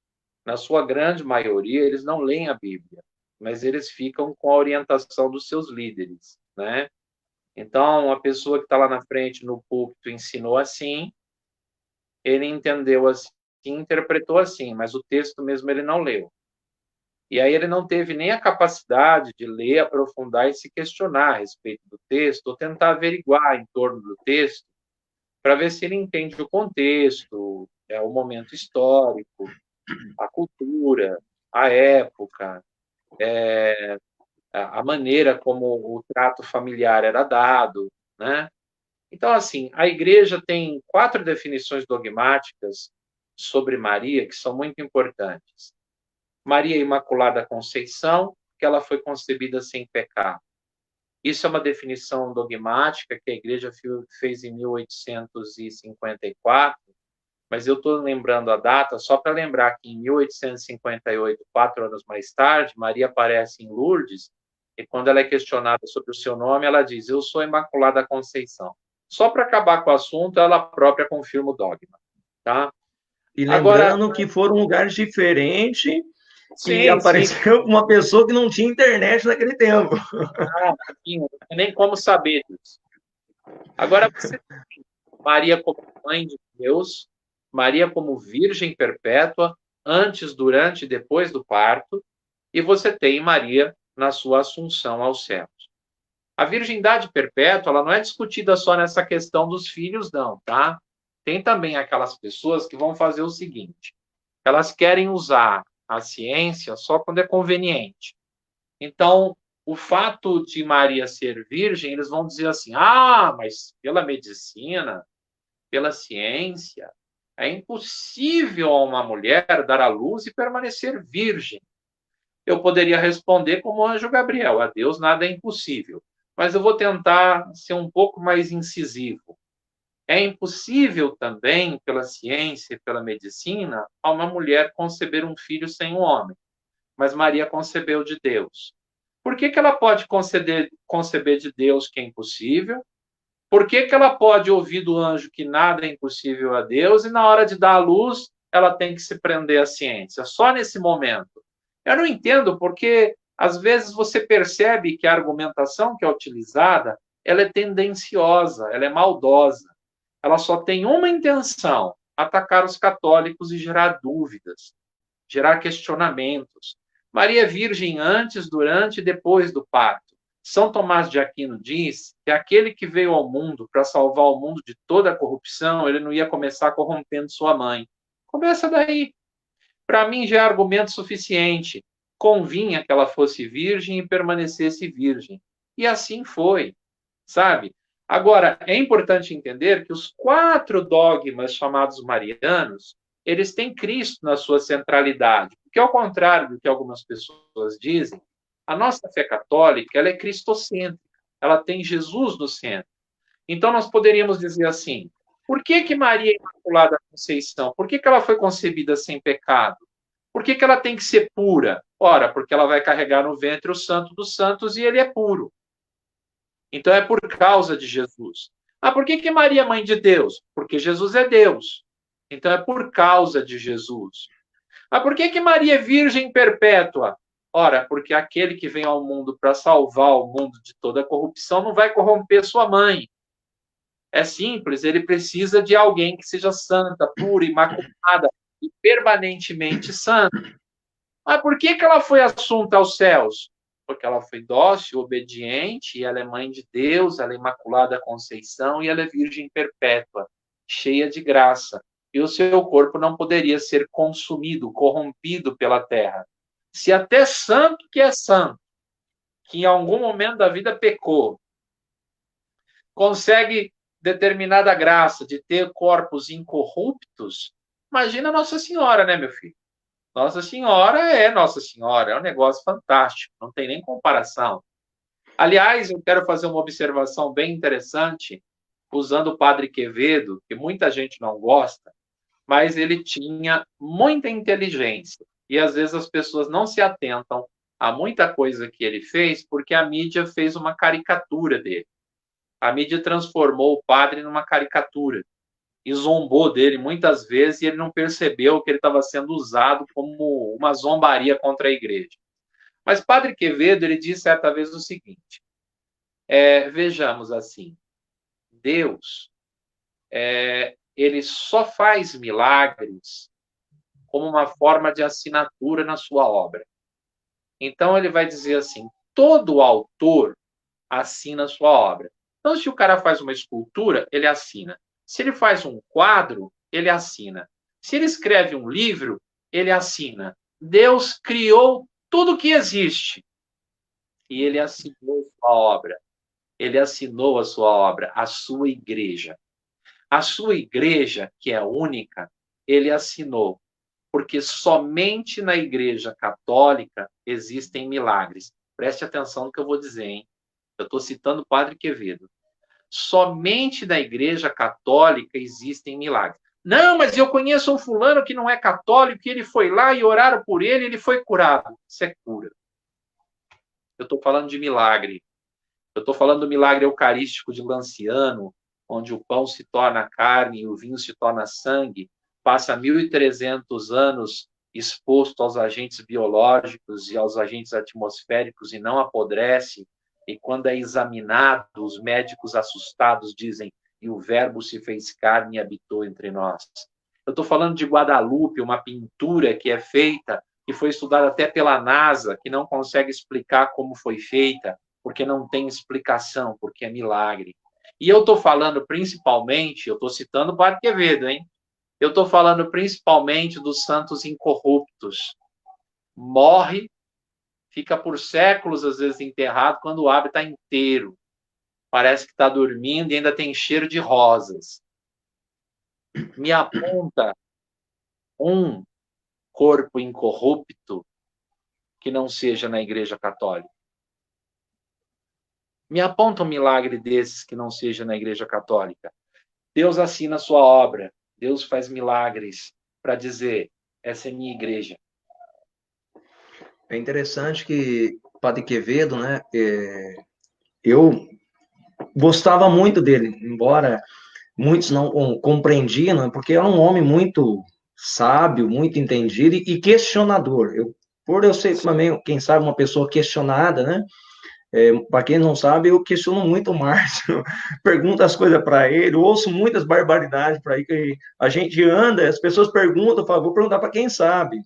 na sua grande maioria, eles não leem a Bíblia, mas eles ficam com a orientação dos seus líderes, né? Então, a pessoa que está lá na frente, no púlpito, ensinou assim, ele entendeu assim, interpretou assim, mas o texto mesmo ele não leu. E aí ele não teve nem a capacidade de ler, aprofundar e se questionar a respeito do texto, ou tentar averiguar em torno do texto, para ver se ele entende o contexto, o momento histórico, a cultura, a época, a maneira como o trato familiar era dado, né? Então, assim, a igreja tem 4 definições dogmáticas sobre Maria que são muito importantes. Maria Imaculada Conceição, que ela foi concebida sem pecado. Isso é uma definição dogmática que a igreja fez em 1854, mas eu estou lembrando a data só para lembrar que em 1858, 4 anos mais tarde, Maria aparece em Lourdes e quando ela é questionada sobre o seu nome, ela diz, eu sou Imaculada Conceição. Só para acabar com o assunto, ela própria confirma o dogma. Tá?
E lembrando que foram lugares diferentes, que apareceu uma pessoa que não tinha internet naquele tempo.
Não tem nem como saber disso. Agora, você tem Maria como mãe de Deus, Maria como virgem perpétua, antes, durante e depois do parto, e você tem Maria na sua assunção aos céus. A virgindade perpétua, ela não é discutida só nessa questão dos filhos, não, tá? Tem também aquelas pessoas que vão fazer o seguinte: elas querem usar a ciência só quando é conveniente. Então, o fato de Maria ser virgem, eles vão dizer assim: ah, mas pela medicina, pela ciência, é impossível a uma mulher dar à luz e permanecer virgem. Eu poderia responder como o anjo Gabriel: a Deus nada é impossível. Mas eu vou tentar ser um pouco mais incisivo. É impossível também, pela ciência e pela medicina, a uma mulher conceber um filho sem um homem. Mas Maria concebeu de Deus. Por que ela pode conceber de Deus que é impossível? Por que ela pode ouvir do anjo que nada é impossível a Deus e na hora de dar a luz ela tem que se prender à ciência? Só nesse momento. Eu não entendo porque às vezes você percebe que a argumentação que é utilizada ela é tendenciosa, ela é maldosa. Ela só tem uma intenção: atacar os católicos e gerar dúvidas, gerar questionamentos. Maria é virgem antes, durante e depois do parto. São Tomás de Aquino diz que aquele que veio ao mundo para salvar o mundo de toda a corrupção, ele não ia começar corrompendo sua mãe. Começa daí. Para mim já é argumento suficiente. Convinha que ela fosse virgem e permanecesse virgem. E assim foi, sabe? Agora, é importante entender que os 4 dogmas chamados marianos, eles têm Cristo na sua centralidade. Porque, ao contrário do que algumas pessoas dizem, a nossa fé católica ela é cristocêntrica. Ela tem Jesus no centro. Então, nós poderíamos dizer assim: por que Maria é Imaculada Conceição? Por que ela foi concebida sem pecado? Por que ela tem que ser pura? Ora, porque ela vai carregar no ventre o Santo dos Santos e ele é puro. Então, é por causa de Jesus. Ah, por que Maria é mãe de Deus? Porque Jesus é Deus. Então, é por causa de Jesus. Ah, por que Maria é virgem perpétua? Ora, porque aquele que vem ao mundo para salvar o mundo de toda corrupção não vai corromper sua mãe. É simples, ele precisa de alguém que seja santa, pura, imaculada e permanentemente santa. Mas por que ela foi assunta aos céus? Porque ela foi dócil, obediente, e ela é mãe de Deus, ela é Imaculada Conceição e ela é virgem perpétua, cheia de graça. E o seu corpo não poderia ser consumido, corrompido pela terra. Se até santo que é santo, que em algum momento da vida pecou, consegue determinada graça de ter corpos incorruptos, imagina Nossa Senhora, né, meu filho? Nossa Senhora, é um negócio fantástico, não tem nem comparação. Aliás, eu quero fazer uma observação bem interessante, usando o Padre Quevedo, que muita gente não gosta, mas ele tinha muita inteligência. E às vezes as pessoas não se atentam a muita coisa que ele fez, porque a mídia fez uma caricatura dele. A mídia transformou o padre numa caricatura e zombou dele muitas vezes e ele não percebeu que ele estava sendo usado como uma zombaria contra a igreja. Mas Padre Quevedo, ele disse certa vez o seguinte, vejamos assim, Deus, ele só faz milagres como uma forma de assinatura na sua obra. Então ele vai dizer assim, todo autor assina a sua obra. Então se o cara faz uma escultura, ele assina. Se ele faz um quadro, ele assina. Se ele escreve um livro, ele assina. Deus criou tudo que existe. E ele assinou a sua obra. Ele assinou a sua obra, a sua igreja. A sua igreja, que é única, ele assinou. Porque somente na igreja católica existem milagres. Preste atenção no que eu vou dizer, hein? Eu estou citando o Padre Quevedo. Somente na igreja católica existem milagres. Não, mas eu conheço um fulano que não é católico, que ele foi lá e oraram por ele, ele foi curado. Isso é cura. Eu estou falando de milagre. Eu estou falando do milagre eucarístico de Lanciano, onde o pão se torna carne e o vinho se torna sangue, passa 1.300 anos exposto aos agentes biológicos e aos agentes atmosféricos e não apodrece, e quando é examinado, os médicos assustados dizem, e o verbo se fez carne e habitou entre nós. Eu estou falando de Guadalupe, uma pintura que é feita, que foi estudada até pela NASA, que não consegue explicar como foi feita, porque não tem explicação, porque é milagre. E eu estou falando principalmente, eu estou citando o Padre Quevedo, hein? Eu estou falando principalmente dos santos incorruptos. Morre, fica por séculos, às vezes, enterrado, quando o hábito está inteiro. Parece que está dormindo e ainda tem cheiro de rosas. Me aponta um corpo incorrupto que não seja na Igreja Católica. Me aponta um milagre desses que não seja na Igreja Católica. Deus assina a sua obra. Deus faz milagres para dizer, essa é minha igreja.
É interessante que o Padre Quevedo, né, eu gostava muito dele, embora muitos não compreendiam, né, porque era um homem muito sábio, muito entendido e questionador. Por eu ser também, quem sabe, uma pessoa questionada, né, para quem não sabe, eu questiono muito o Márcio, pergunto as coisas para ele, ouço muitas barbaridades para ele, que a gente anda, as pessoas perguntam, eu falo, vou perguntar para quem sabe.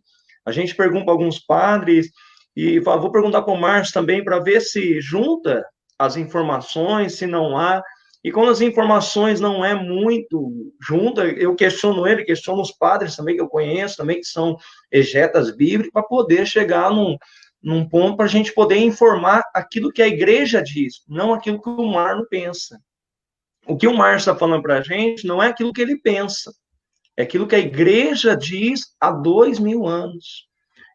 A gente pergunta para alguns padres e falo, vou perguntar para o Márcio também para ver se junta as informações, se não há. E quando as informações não é muito junta, eu questiono ele, questiono os padres também que eu conheço, também que são exegetas bíblicos, para poder chegar num ponto para a gente poder informar aquilo que a igreja diz, não aquilo que o Marno pensa. O que o Marno está falando para a gente não é aquilo que ele pensa, é aquilo que a igreja diz há 2000 anos.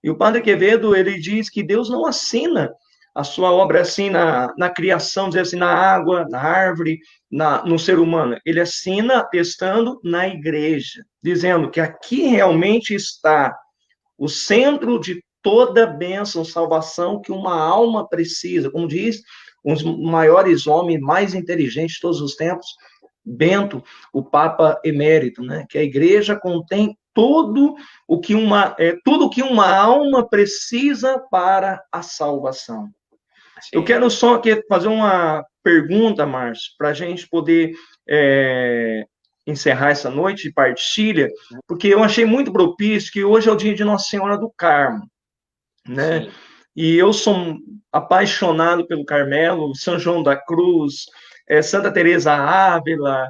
E o Padre Quevedo, ele diz que Deus não assina a sua obra assim na criação, dizer assim, na água, na árvore, no ser humano. Ele assina atestando na igreja, dizendo que aqui realmente está o centro de toda bênção, salvação que uma alma precisa. Como diz um dos maiores homens, mais inteligentes de todos os tempos, Bento, o Papa Emérito, né? Que a igreja contém tudo que uma alma precisa para a salvação. Sim. Eu quero só aqui fazer uma pergunta, Márcio, para a gente poder encerrar essa noite de partilha, porque eu achei muito propício que hoje é o dia de Nossa Senhora do Carmo, né? Sim. E eu sou apaixonado pelo Carmelo, São João da Cruz, Santa Teresa Ávila,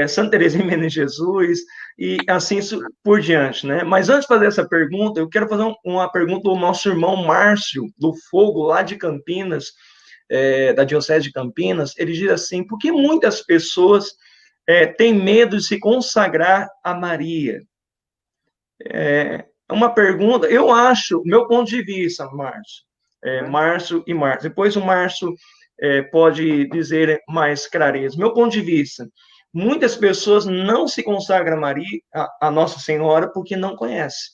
Santa Teresinha Menino Jesus, e assim por diante, né? Mas antes de fazer essa pergunta, eu quero fazer uma pergunta do nosso irmão Márcio, do Fogo, lá de Campinas, da Diocese de Campinas. Ele diz assim, por que muitas pessoas têm medo de se consagrar a Maria? Uma pergunta, eu acho, meu ponto de vista, Márcio, Márcio e Márcio, depois o Márcio pode dizer mais clareza. Meu ponto de vista, muitas pessoas não se consagram a Maria, a Nossa Senhora, porque não conhece.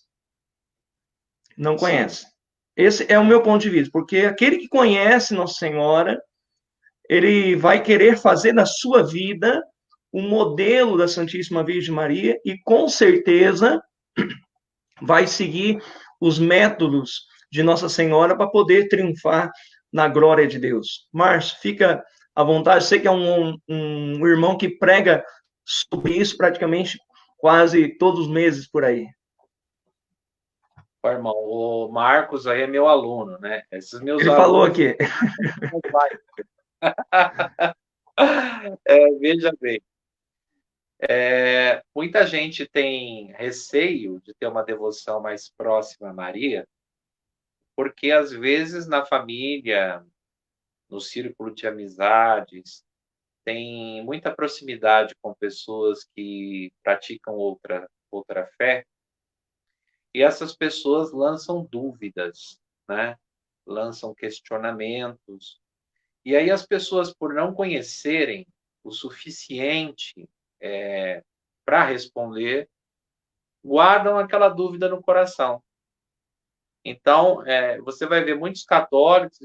Não conhece. Esse é o meu ponto de vista, porque aquele que conhece Nossa Senhora, ele vai querer fazer na sua vida um modelo da Santíssima Virgem Maria e, com certeza, vai seguir os métodos de Nossa Senhora para poder triunfar na glória de Deus. Márcio, fica à vontade. Sei que é um irmão que prega sobre isso praticamente quase todos os meses por aí.
Ó, irmão, o Marcos aí é meu aluno, né? Esses meus
Ele
alunos...
falou aqui.
Veja bem. Muita gente tem receio de ter uma devoção mais próxima a Maria, porque às vezes na família, no círculo de amizades, tem muita proximidade com pessoas que praticam outra fé, e essas pessoas lançam dúvidas, né? Lançam questionamentos. E aí as pessoas, por não conhecerem o suficiente para responder, guardam aquela dúvida no coração. Então, você vai ver muitos católicos,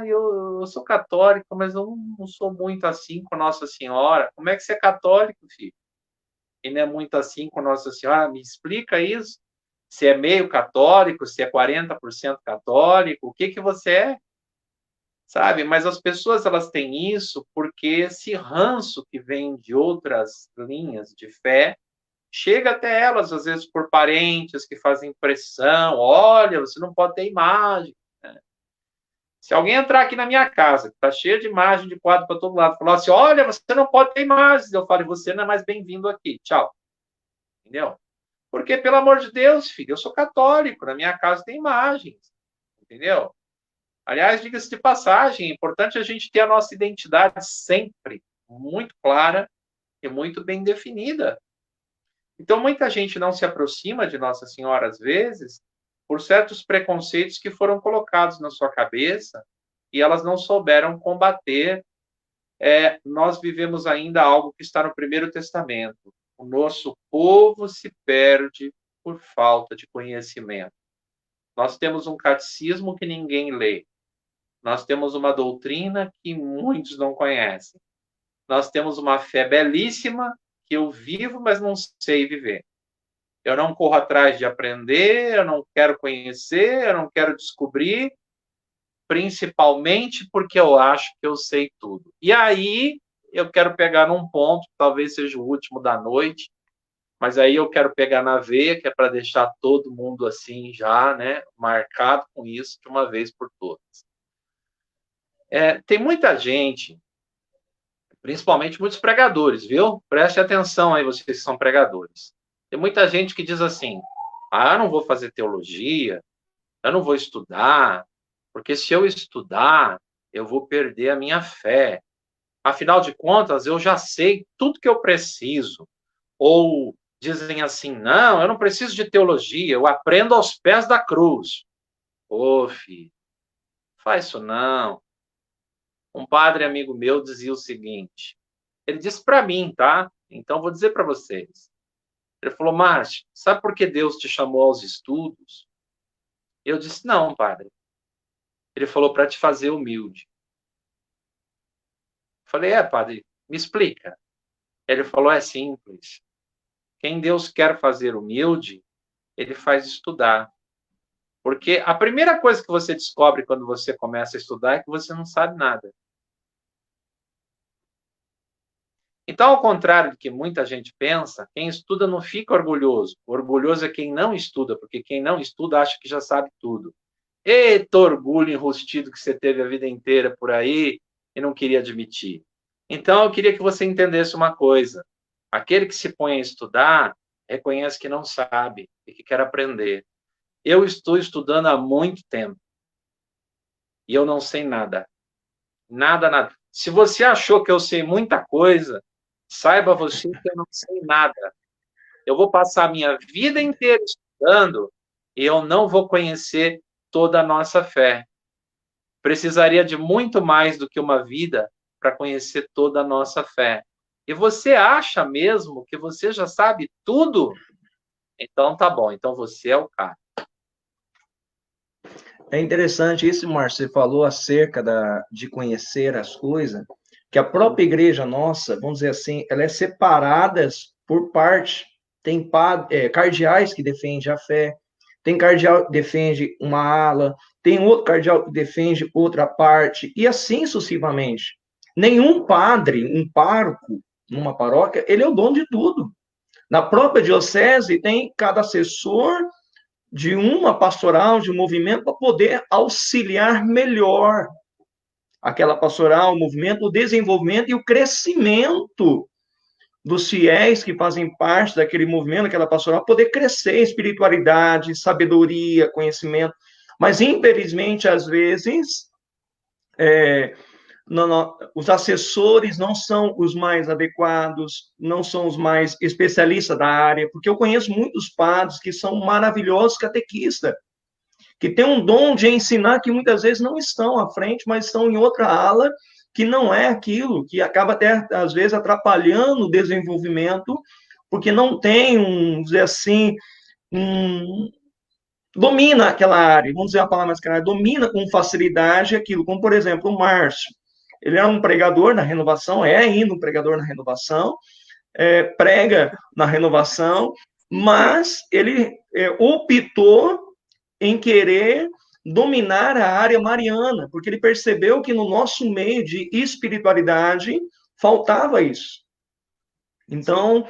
eu sou católico, mas eu não sou muito assim com Nossa Senhora. Como é que você é católico, filho? E não é muito assim com Nossa Senhora? Me explica isso. Se é meio católico, se é 40% católico, o que você é? Sabe? Mas as pessoas, elas têm isso porque esse ranço que vem de outras linhas de fé chega até elas, às vezes, por parentes que fazem pressão. Olha, você não pode ter imagem, né? Se alguém entrar aqui na minha casa, que está cheia de imagem de quadro para todo lado, falar assim, olha, você não pode ter imagens, eu falo, você não é mais bem-vindo aqui, tchau. Entendeu? Porque, pelo amor de Deus, filho, eu sou católico, na minha casa tem imagens, entendeu? Aliás, diga-se de passagem, é importante a gente ter a nossa identidade sempre muito clara e muito bem definida. Então, muita gente não se aproxima de Nossa Senhora, às vezes, por certos preconceitos que foram colocados na sua cabeça e elas não souberam combater. Nós vivemos ainda algo que está no Primeiro Testamento. O nosso povo se perde por falta de conhecimento. Nós temos um catecismo que ninguém lê. Nós temos uma doutrina que muitos não conhecem. Nós temos uma fé belíssima que eu vivo, mas não sei viver. Eu não corro atrás de aprender, eu não quero conhecer, eu não quero descobrir, principalmente porque eu acho que eu sei tudo. E aí eu quero pegar num ponto, talvez seja o último da noite, mas aí eu quero pegar na veia, que é para deixar todo mundo assim já, né, marcado com isso de uma vez por todas. Tem muita gente, principalmente muitos pregadores, viu? Preste atenção aí, vocês que são pregadores. Tem muita gente que diz assim, eu não vou fazer teologia, eu não vou estudar, porque se eu estudar, eu vou perder a minha fé. Afinal de contas, eu já sei tudo que eu preciso. Ou dizem assim, não, eu não preciso de teologia, eu aprendo aos pés da cruz. Ô, filho, faz isso não. Um padre amigo meu dizia o seguinte, ele disse para mim, tá? Então vou dizer para vocês. Ele falou, Márcio, sabe por que Deus te chamou aos estudos? Eu disse, não, padre. Ele falou, para te fazer humilde. Eu falei, padre, me explica. Ele falou, é simples. Quem Deus quer fazer humilde, ele faz estudar. Porque a primeira coisa que você descobre quando você começa a estudar é que você não sabe nada. Então, ao contrário do que muita gente pensa, quem estuda não fica orgulhoso. O orgulhoso é quem não estuda, porque quem não estuda acha que já sabe tudo. Eita orgulho enrustido que você teve a vida inteira por aí e não queria admitir. Então, eu queria que você entendesse uma coisa. Aquele que se põe a estudar, reconhece que não sabe e que quer aprender. Eu estou estudando há muito tempo e eu não sei nada. Nada, nada. Se você achou que eu sei muita coisa, saiba você que eu não sei nada. Eu vou passar a minha vida inteira estudando e eu não vou conhecer toda a nossa fé. Precisaria de muito mais do que uma vida para conhecer toda a nossa fé. E você acha mesmo que você já sabe tudo? Então tá bom, então você é o cara.
É interessante isso, Márcio, você falou acerca de conhecer as coisas, que a própria igreja nossa, vamos dizer assim, ela é separada por parte. Tem cardeais que defendem a fé, tem cardeal que defende uma ala, tem outro cardeal que defende outra parte, e assim sucessivamente. Nenhum padre, um pároco, numa paróquia, ele é o dono de tudo. Na própria diocese tem cada assessor de uma pastoral, de um movimento, para poder auxiliar melhor aquela pastoral, o movimento, o desenvolvimento e o crescimento dos fiéis que fazem parte daquele movimento, daquela pastoral, poder crescer em espiritualidade, sabedoria, conhecimento. Mas, infelizmente, às vezes, os assessores não são os mais adequados, não são os mais especialistas da área, porque eu conheço muitos padres que são maravilhosos catequistas, que têm um dom de ensinar que muitas vezes não estão à frente, mas estão em outra ala, que não é aquilo, que acaba até, às vezes, atrapalhando o desenvolvimento, porque não tem, vamos dizer assim, domina aquela área, vamos dizer a palavra mais clara, domina com facilidade aquilo, como, por exemplo, o Márcio. Ele é um pregador na renovação, é ainda um pregador na renovação, prega na renovação, mas ele optou em querer dominar a área mariana, porque ele percebeu que no nosso meio de espiritualidade faltava isso. Então,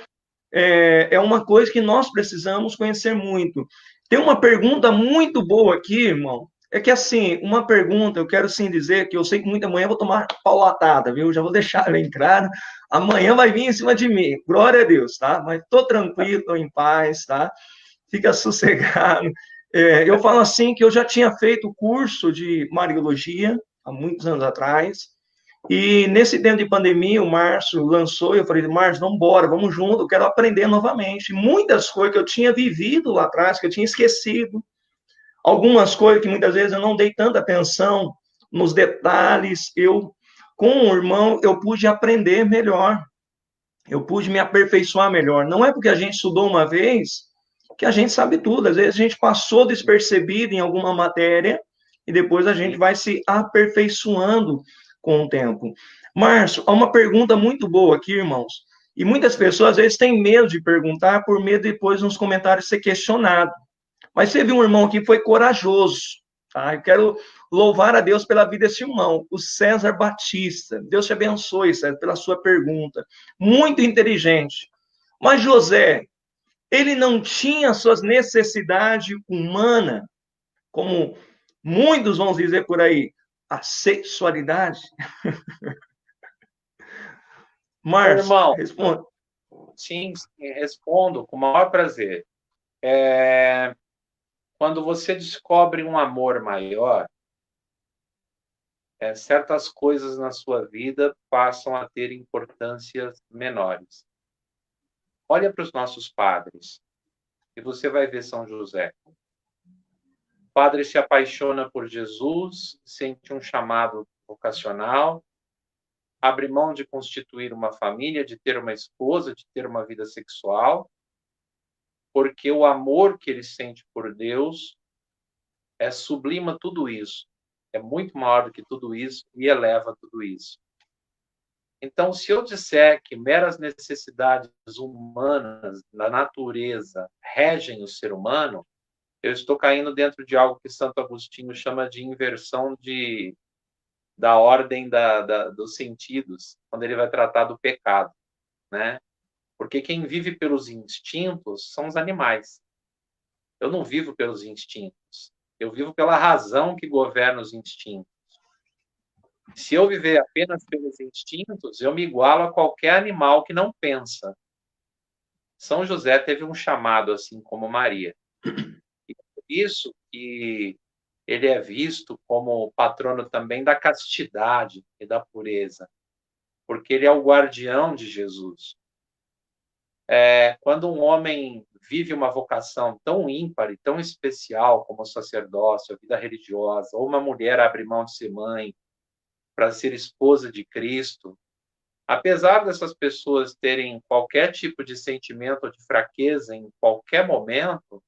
é uma coisa que nós precisamos conhecer muito. Tem uma pergunta muito boa aqui, irmão, É que, assim, uma pergunta, eu quero sim dizer que eu sei que muita manhã eu vou tomar paulatada, viu? Já vou deixar bem claro. Amanhã vai vir em cima de mim. Glória a Deus, tá? Mas tô tranquilo, tô em paz, tá? Fica sossegado. Eu falo assim que eu já tinha feito o curso de Mariologia há muitos anos atrás, e nesse tempo de pandemia, o Márcio lançou, e eu falei, Márcio, vamos embora, vamos junto, eu quero aprender novamente. Muitas coisas que eu tinha vivido lá atrás, que eu tinha esquecido, algumas coisas que muitas vezes eu não dei tanta atenção nos detalhes, com o irmão, eu pude aprender melhor, eu pude me aperfeiçoar melhor. Não é porque a gente estudou uma vez que a gente sabe tudo, às vezes a gente passou despercebido em alguma matéria e depois a gente vai se aperfeiçoando com o tempo. Márcio, há uma pergunta muito boa aqui, irmãos, e muitas pessoas às vezes têm medo de perguntar por medo de depois nos comentários ser questionado. Mas teve um irmão aqui que foi corajoso, tá? Eu quero louvar a Deus pela vida desse irmão, o César Batista. Deus te abençoe, César, pela sua pergunta. Muito inteligente. Mas José, ele não tinha suas necessidades humanas, como muitos vão dizer por aí, a sexualidade? Márcio,
Irmão,
responde.
sim, respondo com o maior prazer. Quando você descobre um amor maior, certas coisas na sua vida passam a ter importâncias menores. Olha para os nossos padres e você vai ver São José. O padre se apaixona por Jesus, sente um chamado vocacional, abre mão de constituir uma família, de ter uma esposa, de ter uma vida sexual, porque o amor que ele sente por Deus sublima tudo isso, é muito maior do que tudo isso e eleva tudo isso. Então, se eu disser que meras necessidades humanas da natureza regem o ser humano, eu estou caindo dentro de algo que Santo Agostinho chama de inversão da ordem dos sentidos, quando ele vai tratar do pecado, né? Porque quem vive pelos instintos são os animais. Eu não vivo pelos instintos. Eu vivo pela razão que governa os instintos. Se eu viver apenas pelos instintos, eu me igualo a qualquer animal que não pensa. São José teve um chamado assim como Maria. E por isso que ele é visto como patrono também da castidade e da pureza, porque ele é o guardião de Jesus. Quando um homem vive uma vocação tão ímpar e tão especial como o sacerdócio, a vida religiosa, ou uma mulher abre mão de ser mãe para ser esposa de Cristo, apesar dessas pessoas terem qualquer tipo de sentimento ou de fraqueza em qualquer momento,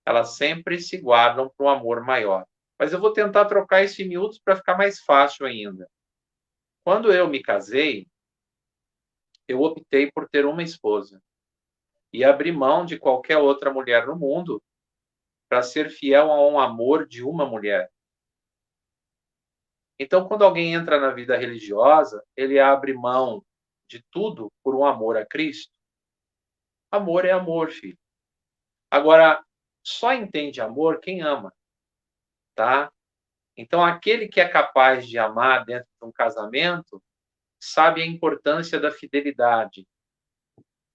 elas sempre se guardam para um amor maior. Mas eu vou tentar trocar isso em miúdos para ficar mais fácil ainda. Quando eu me casei, eu optei por ter uma esposa e abri mão de qualquer outra mulher no mundo para ser fiel a um amor de uma mulher. Então, quando alguém entra na vida religiosa, ele abre mão de tudo por um amor a Cristo. Amor é amor, filho. Agora, só entende amor quem ama, tá? Então, aquele que é capaz de amar dentro de um casamento sabe a importância da fidelidade,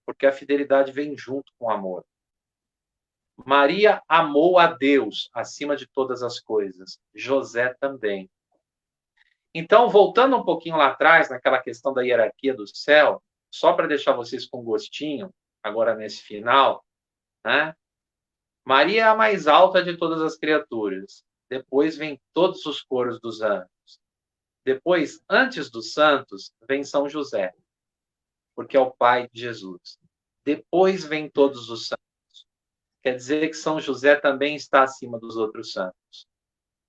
porque a fidelidade vem junto com o amor. Maria amou a Deus acima de todas as coisas. José também. Então, voltando um pouquinho lá atrás, naquela questão da hierarquia do céu, só para deixar vocês com gostinho, agora nesse final, né? Maria é a mais alta de todas as criaturas. Depois vem todos os coros dos anjos. Depois, antes dos santos, vem São José, porque é o pai de Jesus. Depois vem todos os santos. Quer dizer que São José também está acima dos outros santos,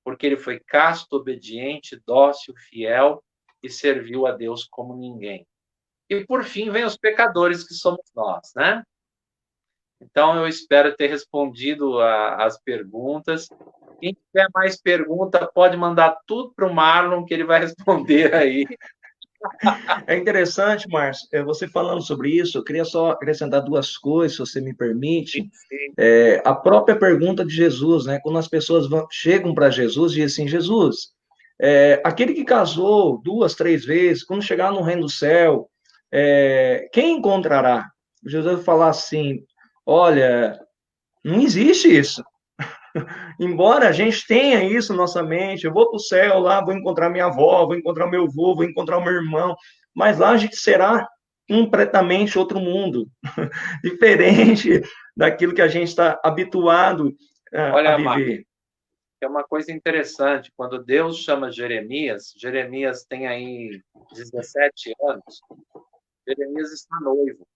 porque ele foi casto, obediente, dócil, fiel e serviu a Deus como ninguém. E por fim vem os pecadores, que somos nós, né? Então eu espero ter respondido as perguntas. Quem tiver mais pergunta pode mandar tudo para o Marlon, que ele vai responder aí.
É interessante, Márcio, você falando sobre isso, eu queria só acrescentar duas coisas, se você me permite. A própria pergunta de Jesus, né? Quando as pessoas chegam para Jesus e dizem assim, Jesus, aquele que casou duas, três vezes, quando chegar no reino do céu, quem encontrará? Jesus vai falar assim, olha, não existe isso. Embora a gente tenha isso na nossa mente, eu vou para o céu lá, vou encontrar minha avó, vou encontrar meu avô, vou encontrar o meu irmão, mas lá a gente será completamente outro mundo, diferente daquilo que a gente está habituado a
Olha, Marcos,
viver.
é uma coisa interessante. Quando Deus chama Jeremias, Jeremias tem aí 17 anos, Jeremias está noivo.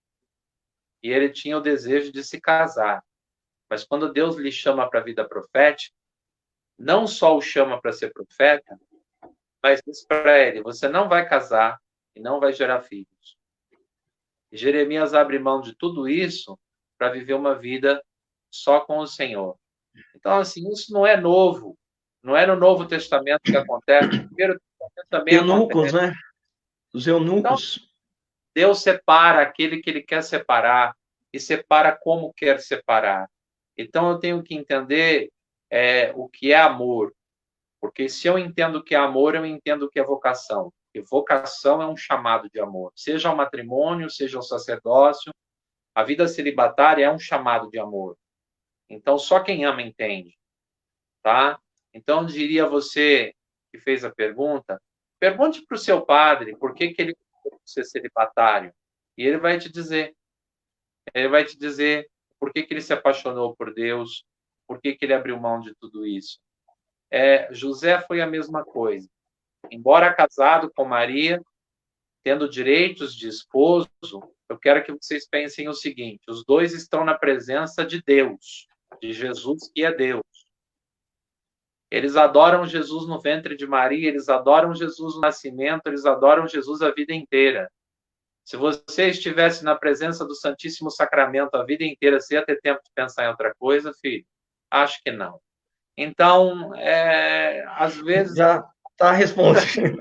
E ele tinha o desejo de se casar. Mas quando Deus lhe chama para a vida profética, não só o chama para ser profeta, mas diz para ele: você não vai casar e não vai gerar filhos. E Jeremias abre mão de tudo isso para viver uma vida só com o Senhor. Então, assim, isso não é novo. Não é no Novo Testamento que acontece. No Primeiro Testamento também
Eunucos,
acontece.
né? Os
Então,
eunucos.
Deus separa aquele que ele quer separar e separa como quer separar. Então, eu tenho que entender o que é amor. Porque se eu entendo o que é amor, eu entendo o que é vocação. E vocação é um chamado de amor. Seja o matrimônio, seja o sacerdócio, a vida celibatária é um chamado de amor. Então, só quem ama entende, tá? Então, eu diria a você que fez a pergunta, pergunte para o seu padre por que ele quer ser celibatário. E ele vai te dizer. Ele vai te dizer por que ele se apaixonou por Deus, por que ele abriu mão de tudo isso. José foi a mesma coisa. Embora casado com Maria, tendo direitos de esposo, eu quero que vocês pensem o seguinte: os dois estão na presença de Deus, de Jesus, que é Deus. Eles adoram Jesus no ventre de Maria, eles adoram Jesus no nascimento, eles adoram Jesus a vida inteira. Se você estivesse na presença do Santíssimo Sacramento a vida inteira, você ia ter tempo de pensar em outra coisa, filho? Acho que não. Então, às vezes.
Já está respondido.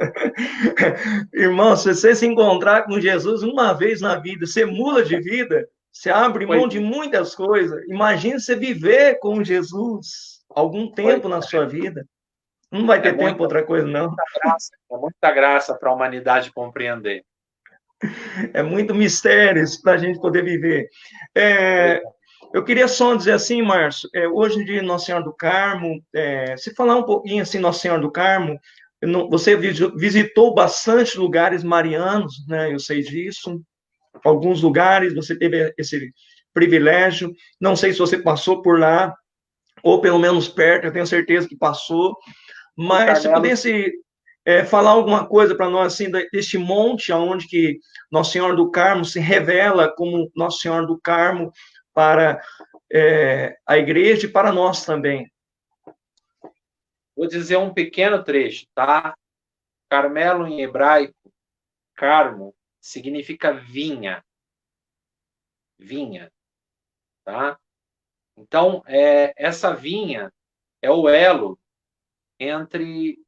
Irmão, se você se encontrar com Jesus uma vez na vida, você muda de vida, você abre
Pois,
mão de muitas coisas. Imagine você viver com Jesus algum
pois
tempo na sua vida. Não vai
é
ter tempo para
muita,
outra coisa, não.
é muita graça para a humanidade compreender.
É muito mistério para a gente poder viver.
Pois
É, eu queria só dizer assim, Márcio, hoje de Nossa Senhora do Carmo, se falar um pouquinho assim, Nossa Senhora do Carmo, você visitou bastante lugares marianos, né? Eu sei disso. Alguns lugares você teve esse privilégio. Não sei se você passou por lá, ou pelo menos perto, eu tenho certeza que passou.
no
Mas se
Carmelo,
pudesse falar alguma coisa para nós assim deste monte aonde que Nossa Senhora do Carmo se revela como Nossa Senhora do Carmo para a igreja e para nós também.
vou dizer um pequeno trecho, tá? Carmelo em hebraico, Carmo, significa vinha, vinha, tá? Então, essa vinha é o elo entre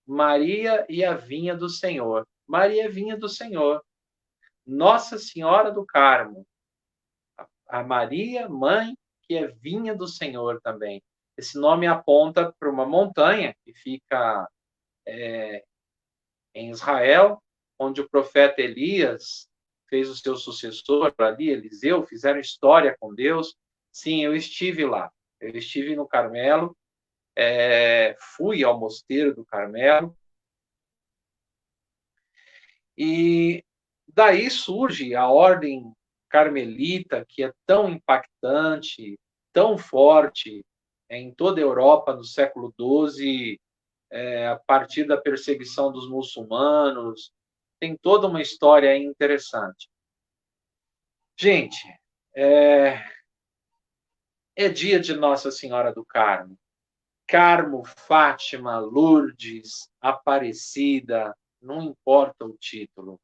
Maria e a vinha do Senhor. Maria é vinha do Senhor. Nossa Senhora do Carmo, a Maria, mãe, que é vinha do Senhor também. Esse nome aponta para uma montanha que fica em Israel, onde o profeta Elias fez o seu sucessor ali, Eliseu, fizeram história com Deus. Sim, eu estive lá. Eu estive no Carmelo, fui ao mosteiro do Carmelo, e daí surge a ordem carmelita, que é tão impactante, tão forte em toda a Europa no século XII, a partir da perseguição dos muçulmanos. Tem toda uma história interessante. Gente, é dia de Nossa Senhora do Carmo. Carmo, Fátima, Lourdes, Aparecida, não importa o título.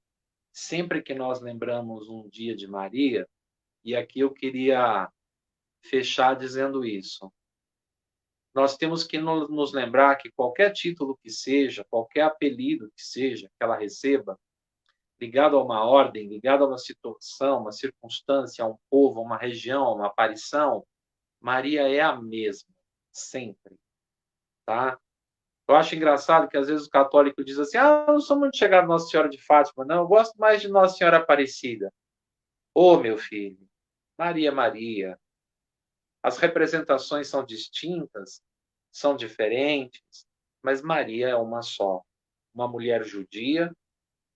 Sempre que nós lembramos um dia de Maria, e aqui eu queria fechar dizendo isso, nós temos que nos lembrar que qualquer título que seja, qualquer apelido que seja que ela receba, ligado a uma ordem, ligado a uma situação, uma circunstância, a um povo, a uma região, a uma aparição, Maria é a mesma, sempre, tá? Eu acho engraçado que às vezes o católico diz assim: ah, eu não sou muito chegado a Nossa Senhora de Fátima, não, eu gosto mais de Nossa Senhora Aparecida. Ô, meu filho, Maria, Maria, as representações são distintas, são diferentes, mas Maria é uma só. Uma mulher judia,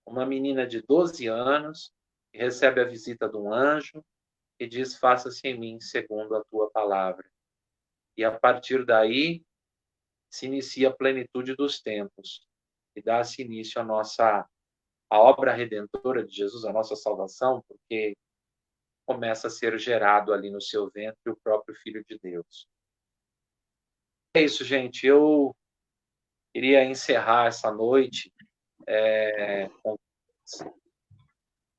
uma menina de 12 anos, que recebe a visita de um anjo e diz: faça-se em mim segundo a tua palavra. E a partir daí se inicia a plenitude dos tempos e dá-se início a obra redentora de Jesus, a nossa salvação, porque começa a ser gerado ali no seu ventre o próprio Filho de Deus. É isso, gente. Eu queria encerrar essa noite.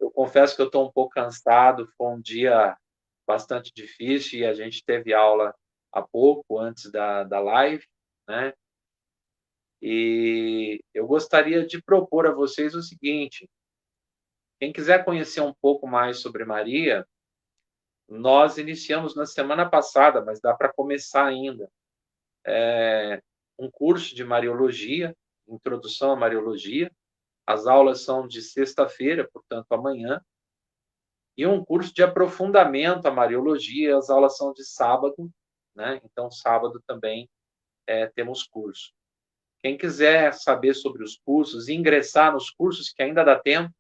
Eu confesso que eu estou um pouco cansado. Foi um dia bastante difícil e a gente teve aula há pouco, antes da live, né? E eu gostaria de propor a vocês o seguinte: quem quiser conhecer um pouco mais sobre Maria, nós iniciamos na semana passada, mas dá para começar ainda, um curso de Mariologia, Introdução à Mariologia. As aulas são de sexta-feira, portanto, amanhã. E um curso de aprofundamento à Mariologia, as aulas são de sábado, né? Então, sábado também temos curso. Quem quiser saber sobre os cursos, ingressar nos cursos, que ainda dá tempo,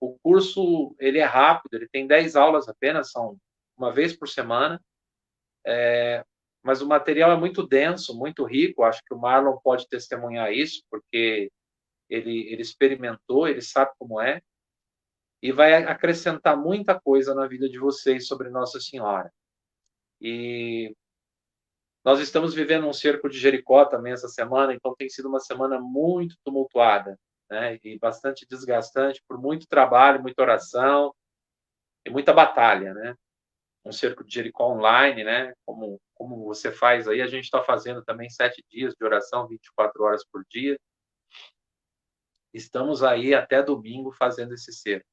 o curso ele é rápido, ele tem 10 aulas apenas, são uma vez por semana, mas o material é muito denso, muito rico. Acho que o Marlon pode testemunhar isso, porque ele experimentou, ele sabe como é, e vai acrescentar muita coisa na vida de vocês sobre Nossa Senhora. E nós estamos vivendo um cerco de Jericó também essa semana, então tem sido uma semana muito tumultuada, né? E bastante desgastante, por muito trabalho, muita oração e muita batalha, né? Um cerco de Jericó online, né? Como você faz aí, a gente está fazendo também 7 dias de oração, 24 horas por dia. Estamos aí até domingo fazendo esse cerco.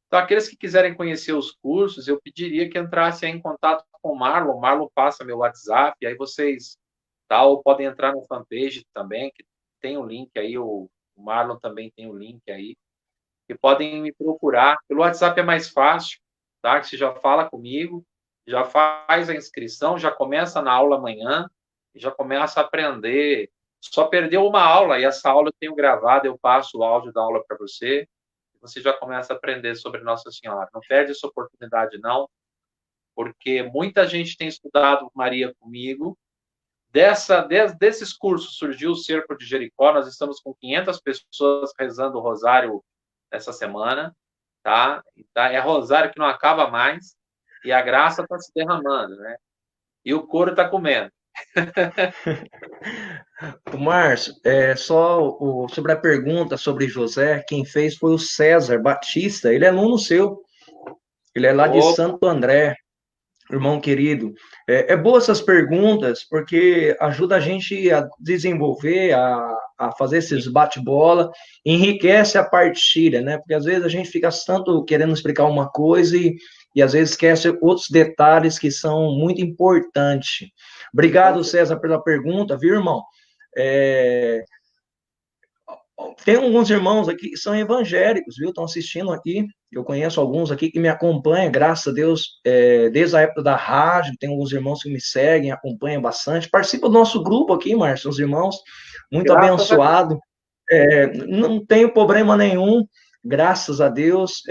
Então, aqueles que quiserem conhecer os cursos, eu pediria que entrassem em contato com o Marlon. O Marlon passa meu WhatsApp, aí vocês ou podem entrar no fanpage também, que tem o link aí, o Marlon também tem o link aí, e podem me procurar. Pelo WhatsApp é mais fácil, tá? Que você já fala comigo, já faz a inscrição, já começa na aula amanhã, já começa a aprender. Só perdeu uma aula, e essa aula eu tenho gravada, eu passo o áudio da aula para você, você já começa a aprender sobre Nossa Senhora. Não perde essa oportunidade, não, porque muita gente tem estudado Maria comigo. Desses cursos surgiu o Cerco de Jericó, nós estamos com 500 pessoas rezando o rosário essa semana, tá? É rosário que não acaba mais, e a graça está se derramando, né? E o couro está comendo.
O Márcio, sobre a pergunta sobre José, quem fez foi o César Batista, ele é aluno seu, ele é lá de
Opa,
Santo André, irmão querido. É boa essas perguntas, porque ajuda a gente a desenvolver, a fazer esses bate-bola, enriquece a partilha, né? Porque às vezes a gente fica tanto querendo explicar uma coisa e às vezes esquece outros detalhes que são muito importantes. Obrigado, César, pela pergunta, viu, irmão? É, Tem alguns irmãos aqui que são evangélicos, viu? Estão assistindo aqui. Eu conheço alguns aqui que me acompanham, graças a Deus, desde a época da rádio. Tem alguns irmãos que me seguem, acompanham bastante. Participa do nosso grupo aqui, Márcio, os irmãos. Muito
graças a Deus.
abençoado. Não tenho problema nenhum, graças a Deus.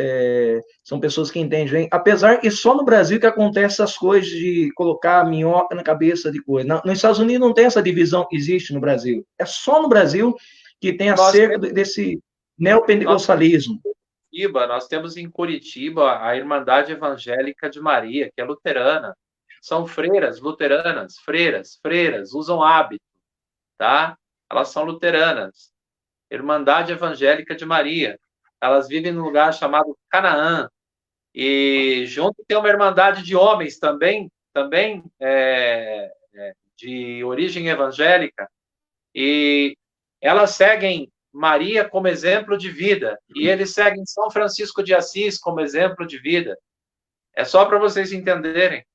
São pessoas que entendem bem. Apesar que só no Brasil que acontece essas coisas de colocar minhoca na cabeça de coisa. Nos Estados Unidos não tem essa divisão que existe no Brasil. É só no Brasil que tem
Nós
acerca
temos,
desse
nós
neopentecostalismo.
nós temos em Curitiba a Irmandade Evangélica de Maria, que é luterana. São freiras luteranas, freiras, usam hábito, tá? Elas são luteranas. Irmandade Evangélica de Maria. Elas vivem num lugar chamado Canaã. E junto tem uma irmandade de homens também de origem evangélica. E elas seguem Maria como exemplo de vida, e eles seguem São Francisco de Assis como exemplo de vida. É só para vocês entenderem.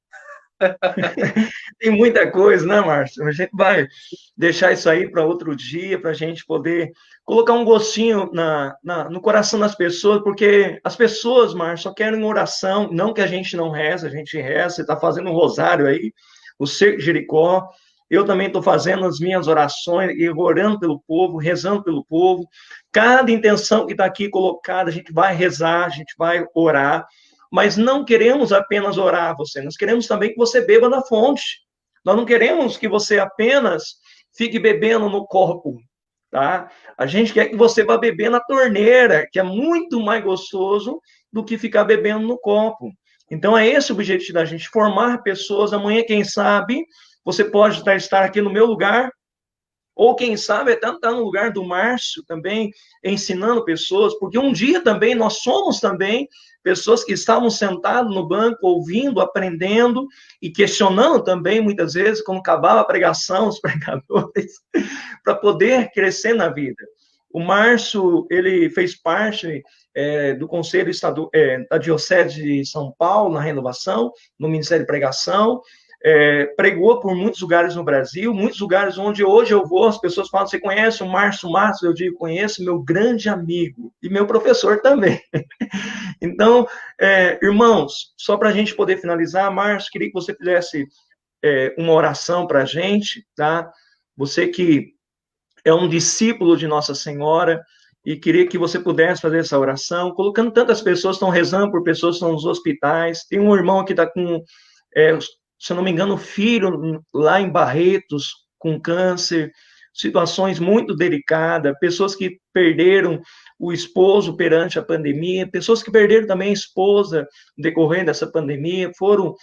Tem muita coisa, né, Márcio? A gente vai deixar isso aí para outro dia, para a gente poder colocar um gostinho no coração das pessoas, porque as pessoas, Márcio, só querem oração, não que a gente não reza, a gente reza, você está fazendo um rosário aí, o Cerco de Jericó, eu também estou fazendo as minhas orações, e orando pelo povo, rezando pelo povo, cada intenção que está aqui colocada, a gente vai rezar, a gente vai orar, mas não queremos apenas orar a você, nós queremos também que você beba na fonte. Nós não queremos que você apenas fique bebendo no copo, tá? A gente quer que você vá beber na torneira, que é muito mais gostoso do que ficar bebendo no copo. Então é esse o objetivo da gente, formar pessoas. Amanhã, quem sabe, você pode estar aqui no meu lugar, ou quem sabe até estar no lugar do Márcio também, ensinando pessoas, porque um dia também nós somos também pessoas que estavam sentados no banco, ouvindo, aprendendo e questionando também, muitas vezes, quando acabava a pregação, os pregadores, para poder crescer na vida. O Márcio, ele fez parte do Conselho da Diocese de São Paulo, na renovação, no Ministério de Pregação, pregou por muitos lugares no Brasil, muitos lugares onde hoje eu vou, as pessoas falam, você conhece o Márcio Matos? Eu digo, conheço, meu grande amigo, e meu professor também. Então, irmãos, só para a gente poder finalizar, Márcio, queria que você fizesse uma oração para a gente, tá? Você que é um discípulo de Nossa Senhora, e queria que você pudesse fazer essa oração, colocando tantas pessoas, estão rezando por pessoas que estão nos hospitais, tem um irmão que está com, se eu não me engano, filho lá em Barretos, com câncer, situações muito delicadas, pessoas que perderam o esposo perante a pandemia, pessoas que perderam também a esposa decorrendo dessa pandemia, foram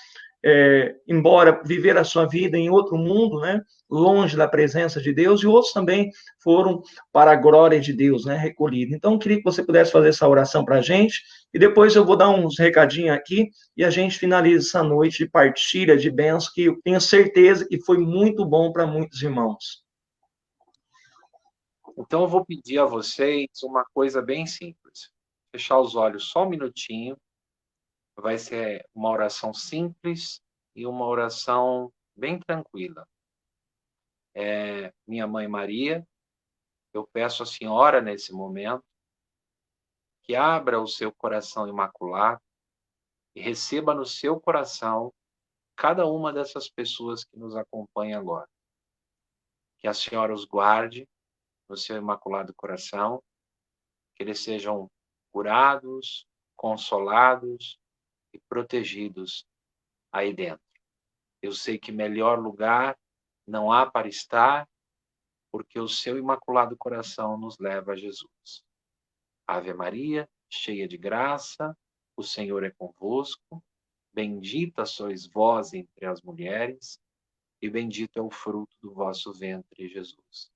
embora viver a sua vida em outro mundo, né, longe da presença de Deus, e outros também foram para a glória de Deus, né, recolhidos. Então, eu queria que você pudesse fazer essa oração para a gente, e depois eu vou dar uns recadinhos aqui, e a gente finaliza essa noite de partilha, de bênção, que eu tenho certeza que foi muito bom para muitos irmãos.
Então, eu vou pedir a vocês uma coisa bem simples. Fechar os olhos só um minutinho. Vai ser uma oração simples e uma oração bem tranquila. Minha Mãe Maria, eu peço à Senhora, nesse momento, que abra o seu coração imaculado e receba no seu coração cada uma dessas pessoas que nos acompanham agora. Que a Senhora os guarde no seu imaculado coração, que eles sejam curados, consolados e protegidos aí dentro. Eu sei que melhor lugar não há para estar, porque o seu imaculado coração nos leva a Jesus. Ave Maria, cheia de graça, o Senhor é convosco, bendita sois vós entre as mulheres, e bendito é o fruto do vosso ventre, Jesus.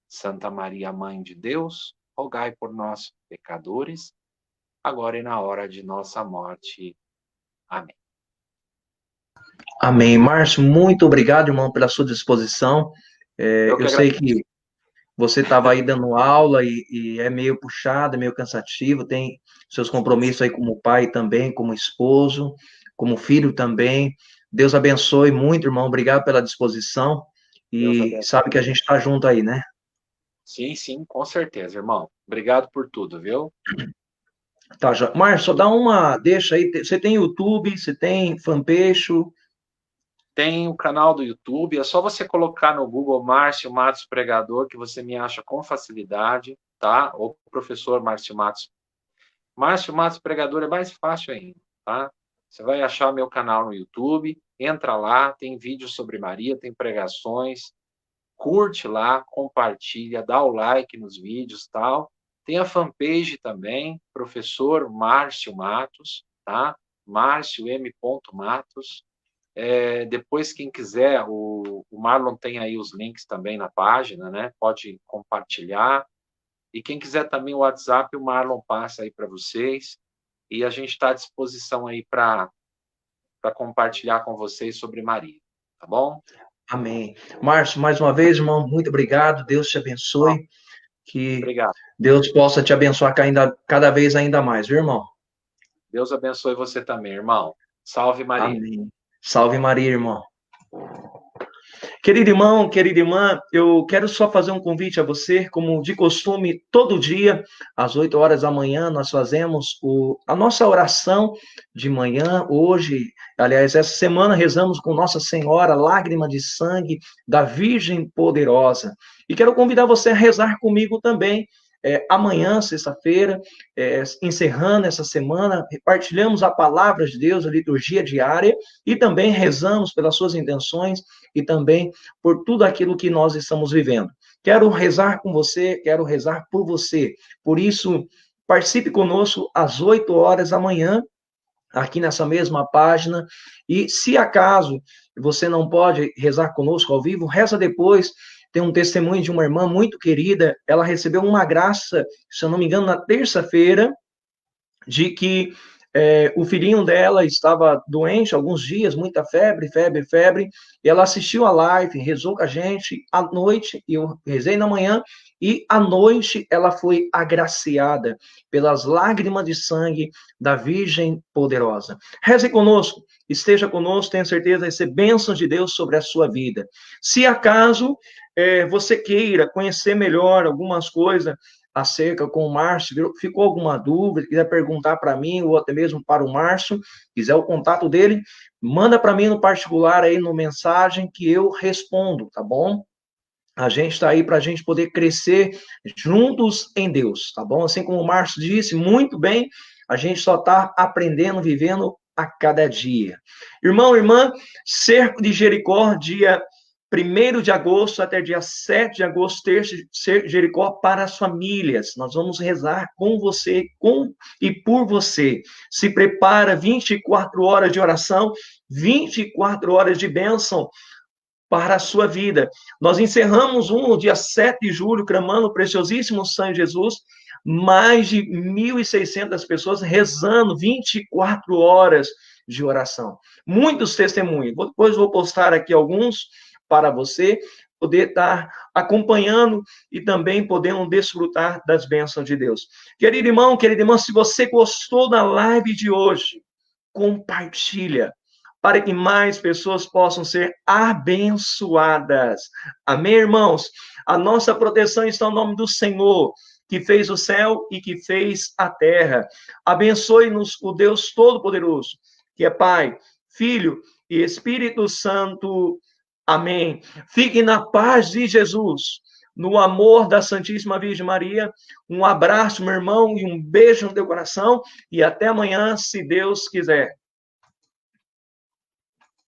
Santa Maria, Mãe de Deus, rogai por nós, pecadores, agora e na hora de nossa morte. Amém.
Amém. Márcio, muito obrigado, irmão, pela sua disposição.
Eu
Eu
que
sei
agradeço.
que você estava aí dando aula e é meio puxado, é meio cansativo, tem seus compromissos aí como pai também, como esposo, como filho também. Deus abençoe muito, irmão. Obrigado pela disposição.
Deus
E
abençoe.
sabe que a gente está junto aí, né?
Sim, sim, com certeza, irmão. Obrigado por tudo, viu?
Tá, já. Márcio, só dá uma deixa aí. Você tem YouTube, você tem fanpage?
Tem o canal do YouTube, é só você colocar no Google Márcio Matos Pregador, que você me acha com facilidade, tá? Ou professor Márcio Matos. Márcio Matos Pregador é mais fácil ainda, tá? Você vai achar meu canal no YouTube, entra lá, tem vídeos sobre Maria, tem pregações, curte lá, compartilha, dá o like nos vídeos, tal. Tem a fanpage também, professor Márcio Matos, tá? Márcio M. Matos. Depois, quem quiser, o Marlon tem aí os links também na página, né? Pode compartilhar. E quem quiser também o WhatsApp, o Marlon passa aí para vocês. E a gente está à disposição aí para compartilhar com vocês sobre Maria, tá bom?
Amém. Márcio, mais uma vez, irmão, muito obrigado. Deus te
Ó,
abençoe. Que
Obrigado.
Deus possa te abençoar cada vez ainda mais, viu, irmão?
Deus abençoe você também, irmão. Salve Maria.
Amém. Salve Maria, irmão. Querido irmão, querida irmã, eu quero só fazer um convite a você, como de costume, todo dia, às 8 horas da manhã, nós fazemos a nossa oração de manhã. Hoje, aliás, essa semana, rezamos com Nossa Senhora, lágrima de sangue da Virgem Poderosa. E quero convidar você a rezar comigo também. Amanhã, sexta-feira, encerrando essa semana, partilhamos a palavra de Deus, a liturgia diária, e também rezamos pelas suas intenções e também por tudo aquilo que nós estamos vivendo. Quero rezar com você, quero rezar por você. Por isso, participe conosco às 8 horas da manhã, aqui nessa mesma página. E se acaso você não pode rezar conosco ao vivo, reza depois. Tem um testemunho de uma irmã muito querida, ela recebeu uma graça, se eu não me engano, na terça-feira, de que o filhinho dela estava doente alguns dias, muita febre, e ela assistiu a live, rezou com a gente à noite, e eu rezei na manhã, e à noite ela foi agraciada pelas lágrimas de sangue da Virgem Poderosa. Reze conosco, esteja conosco, tenha certeza de ser bênção de Deus sobre a sua vida. Se acaso você queira conhecer melhor algumas coisas acerca com o Márcio, ficou alguma dúvida, quiser perguntar para mim ou até mesmo para o Márcio, quiser o contato dele, manda para mim no particular aí no mensagem que eu respondo, tá bom? A gente está aí para a gente poder crescer juntos em Deus, tá bom? Assim como o Márcio disse, muito bem, a gente só está aprendendo, vivendo a cada dia. Irmão, irmã, Cerco de Jericó, dia 1º de agosto até dia 7 de agosto, terço de Jericó para as famílias. Nós vamos rezar com você, com e por você. Se prepara, 24 horas de oração, 24 horas de bênção para a sua vida. Nós encerramos no dia 7 de julho, clamando o preciosíssimo sangue de Jesus, mais de 1.600 pessoas rezando 24 horas de oração. Muitos testemunhos. Depois vou postar aqui alguns para você poder estar acompanhando e também podendo desfrutar das bênçãos de Deus. Querido irmão, querida irmã, se você gostou da live de hoje, compartilha para que mais pessoas possam ser abençoadas. Amém, irmãos? A nossa proteção está no nome do Senhor, que fez o céu e que fez a terra. Abençoe-nos o Deus Todo-Poderoso, que é Pai, Filho e Espírito Santo. Amém. Fique na paz de Jesus, no amor da Santíssima Virgem Maria. Um abraço, meu irmão, e um beijo no teu coração. E até amanhã, se Deus quiser.